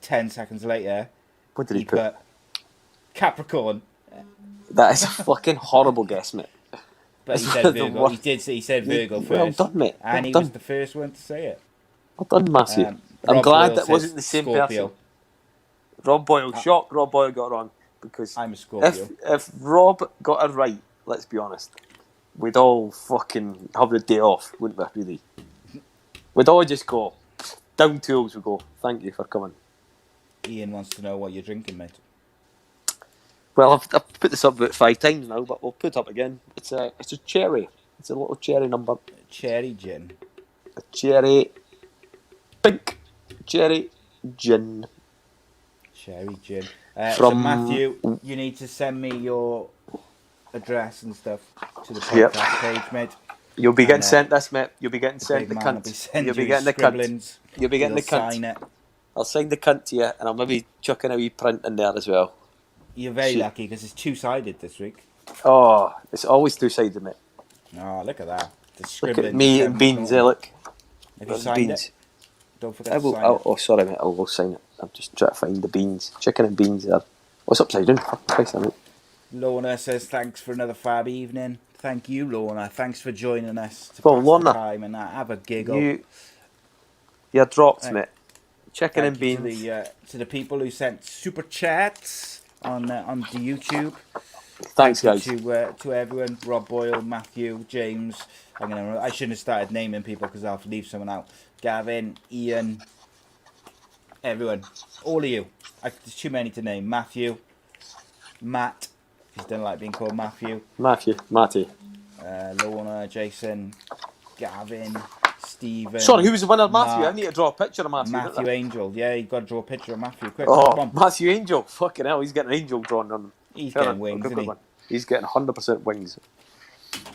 10 seconds later, What did he put Capricorn. That is a fucking horrible guess, mate. But he said Virgo. He said Virgo first. Well done, mate. And he Well was done. the first one to say it. Well done, Matthew. I'm Rob glad Boyle that says wasn't the same Scorpio. person. Rob Boyle, shocked Rob Boyle got it wrong. Because I'm a Scorpio. if Rob got it right, let's be honest, we'd all fucking have the day off, wouldn't we, really? We'd all just go, down tools, we go, thank you for coming. Ian wants to know what you're drinking, mate. Well, I've put this up about 5 times now, but we'll put it up again. It's a cherry. It's a little cherry number. Cherry gin. A cherry, pink cherry gin. Cherry gin. So From- Matthew, you need to send me your address and stuff to the podcast page, mate. You'll be getting And, sent this, mate. You'll be getting sent the Big man will cunt. be sending You'll be you getting the cunt. scribblings. You'll be getting the You'll sign cunt. it. I'll sign the cunt to you, and I'll maybe chuck in a wee print in there as well. You're very Shit. lucky because it's two-sided this week. Oh, it's always two-sided, mate. Oh, look at that. The Look scribbling. at me and beans, look. Have you There's signed beans. it? Don't forget to sign it. Oh, sorry, mate. I will sign it. I'm just trying to find the beans. Chicken and beans there. What's upside down? Fuck Christ, mate. Lorna says thanks for another fab evening. Thank you, Lorna. Thanks for joining us to Well, pass Lorna, the time and have a giggle. You're dropped, mate. Chicken and Thank you beans. to the people who sent super chats on the YouTube. Thanks, Thank guys. you to everyone. Rob Boyle, Matthew, James. I shouldn't have started naming people because I'll leave someone out. Gavin, Ian, everyone, all of you. There's too many to name. Matthew, Matt. He don't like being called Matthew. Matty. Lorna, Jason, Gavin, Stephen. Sorry, who was the winner? Mark, Matthew. I need to draw a picture of Matthew. Matthew Angel. Yeah, you got to draw a picture of Matthew. Quick, Oh, come on. Matthew Angel. Fucking hell, he's getting an angel drawn on him. He's getting wings, isn't he? He's getting 100% wings.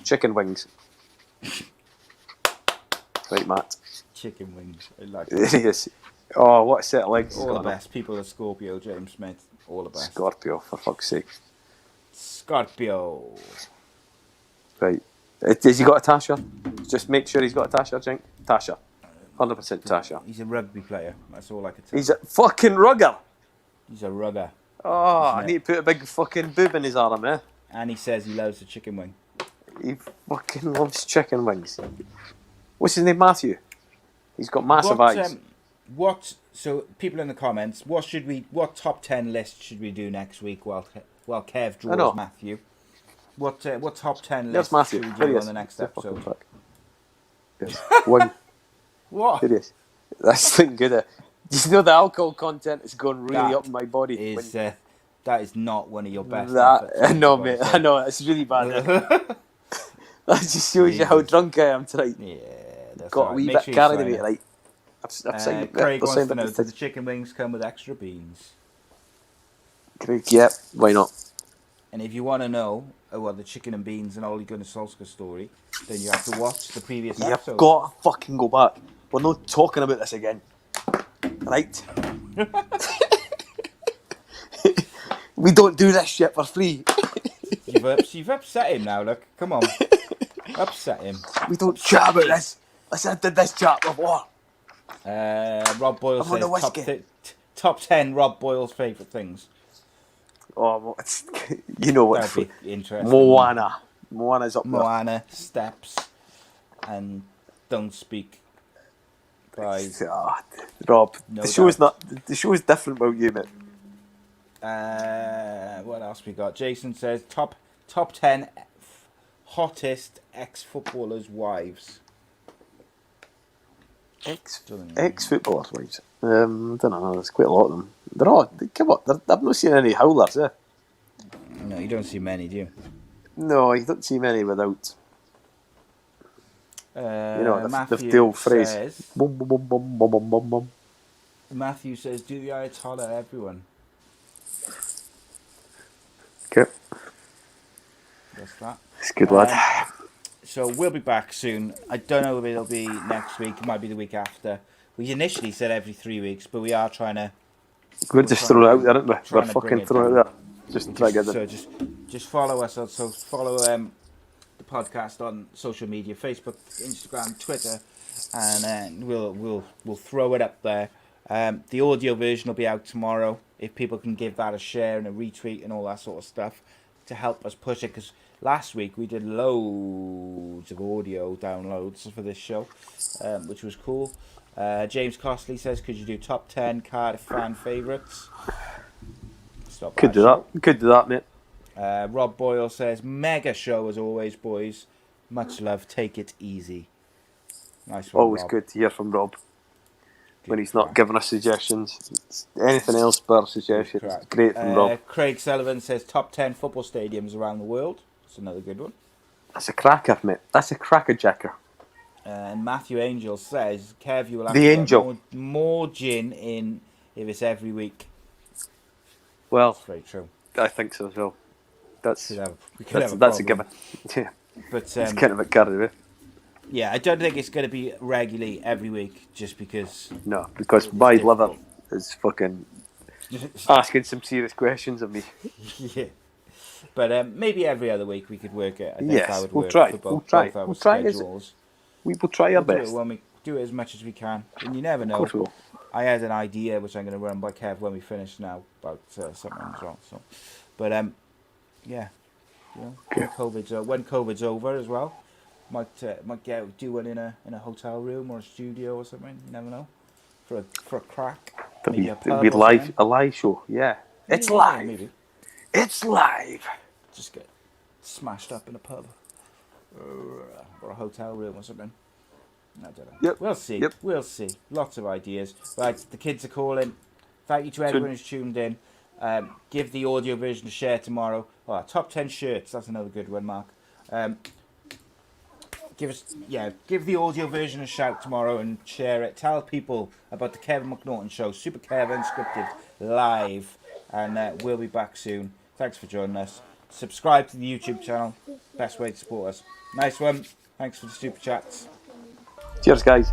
Chicken wings. Right, Matt. Chicken wings. I like There that. he is. Oh, what a set of legs. All the best. People at Scorpio, James Smith. All the best. Scorpio, for fuck's sake. Scorpio. Right. Has he got a Tasha? Just make sure he's got a Tasha, Jink. Tasha. 100% Tasha. He's a rugby player. That's all I can tell. He's a fucking rugger. He's a rugger. Oh, I need to put a big fucking boob in his arm, eh? And he says he loves the chicken wing. He fucking loves chicken wings. What's his name? Matthew. He's got massive eyes. So people in the comments, what top 10 list should we do next week while Kev draws Matthew? What top 10 list Matthew. should we do on the next episode? Yes. One. What? There he is. That's thing good. You know the alcohol content is going really up in my body. That is not one of your best. I know, mate. I know. It's really bad. That just shows you how drunk I am tonight. Yeah, that's got right. a wee Make bit sure you carried sign away, it. right? Craig wants to know, do the chicken wings come with extra beans? Craig, yep. Why not? And if you want to know the chicken and beans and Ole Gunnar Solskjaer story, then you have to watch the previous episode. You've got to fucking go back. We're not talking about this again. Right? We don't do this shit for free. You've upset him now, look. Come on. Upset him. We don't chat about this. I said, did this chat before. Rob Boyle says top 10 Rob Boyle's favourite things. Oh, you know what? That'd be interesting. Moana. Moana's up there. Moana, Steps, and Don't Speak. By God, Rob, the show is different about you, mate. What else we got? Jason says top 10 hottest ex-footballers' wives. Ex-footballers' wives. I don't know. There's quite a lot of them. They're all. Come on, I've not seen any howlers. No, you don't see many, do you? No, you don't see many without. The old phrase. Says, bum, bum, bum, bum, bum, bum, bum, bum. Matthew says, do the Ayatollah, everyone. Okay. That's that. It's good, lad. So we'll be back soon. I don't know if it'll be next week. It might be the week after. We initially said every 3 weeks, but we are trying to... We're just throwing it out there, aren't we? We're fucking throwing it out there. Just try to get it. So just follow us. So follow the podcast on social media, Facebook, Instagram, Twitter, and we'll throw it up there. The audio version will be out tomorrow. If people can give that a share and a retweet and all that sort of stuff to help us push it, because last week we did loads of audio downloads for this show, which was cool. James Costley says, could you do top 10 Cardiff fan favourites? Could do that, mate. Rob Boyle says, mega show as always, boys. Much love. Take it easy. Nice one, Always Rob. good to hear from Rob. When he's not giving us suggestions. Anything else but suggestions. It's great from Rob. Craig Sullivan says, top 10 football stadiums around the world. That's another good one. That's a cracker, mate. That's a crackerjacker. And Matthew Angel says, Kev, you will have The to Angel. get more gin in if it's every week. Well, That's very true. I think so as well. That's We a given. Yeah. But It's kind of a carried away. yeah, I don't think it's going to be regularly every week, just because. No, because my liver is fucking asking some serious questions of me. Yeah. But maybe every other week we could work it. I think Yes, that would we'll work try. for We'll both try. our We'll try. schedules. We will try our We'll best. do it as much as we can, and you never know. Of course we will. I had an idea which I'm going to run by Kev when we finish now about something as well. So, but yeah, you know, Okay. when COVID's over as well, might do one in a hotel room or a studio or something. You never know. for a crack. There'll Maybe be, a there'll pub be or something. a live show. Yeah, it's Yeah, live. maybe. It's live. Just get smashed up in a pub or a hotel room or something. I don't know. Yep. We'll see. Yep. We'll see. Lots of ideas. Right, the kids are calling. Thank you to everyone who's tuned in. Give the audio version a share tomorrow. Oh, top 10 shirts. That's another good one, Mark. Give the audio version a shout tomorrow and share it. Tell people about the Kevin McNaughton Show, Super Kev Unscripted, live. And we'll be back soon. Thanks for joining us. Subscribe to the YouTube channel. Best way to support us. Nice one. Thanks for the super chats. Cheers, guys.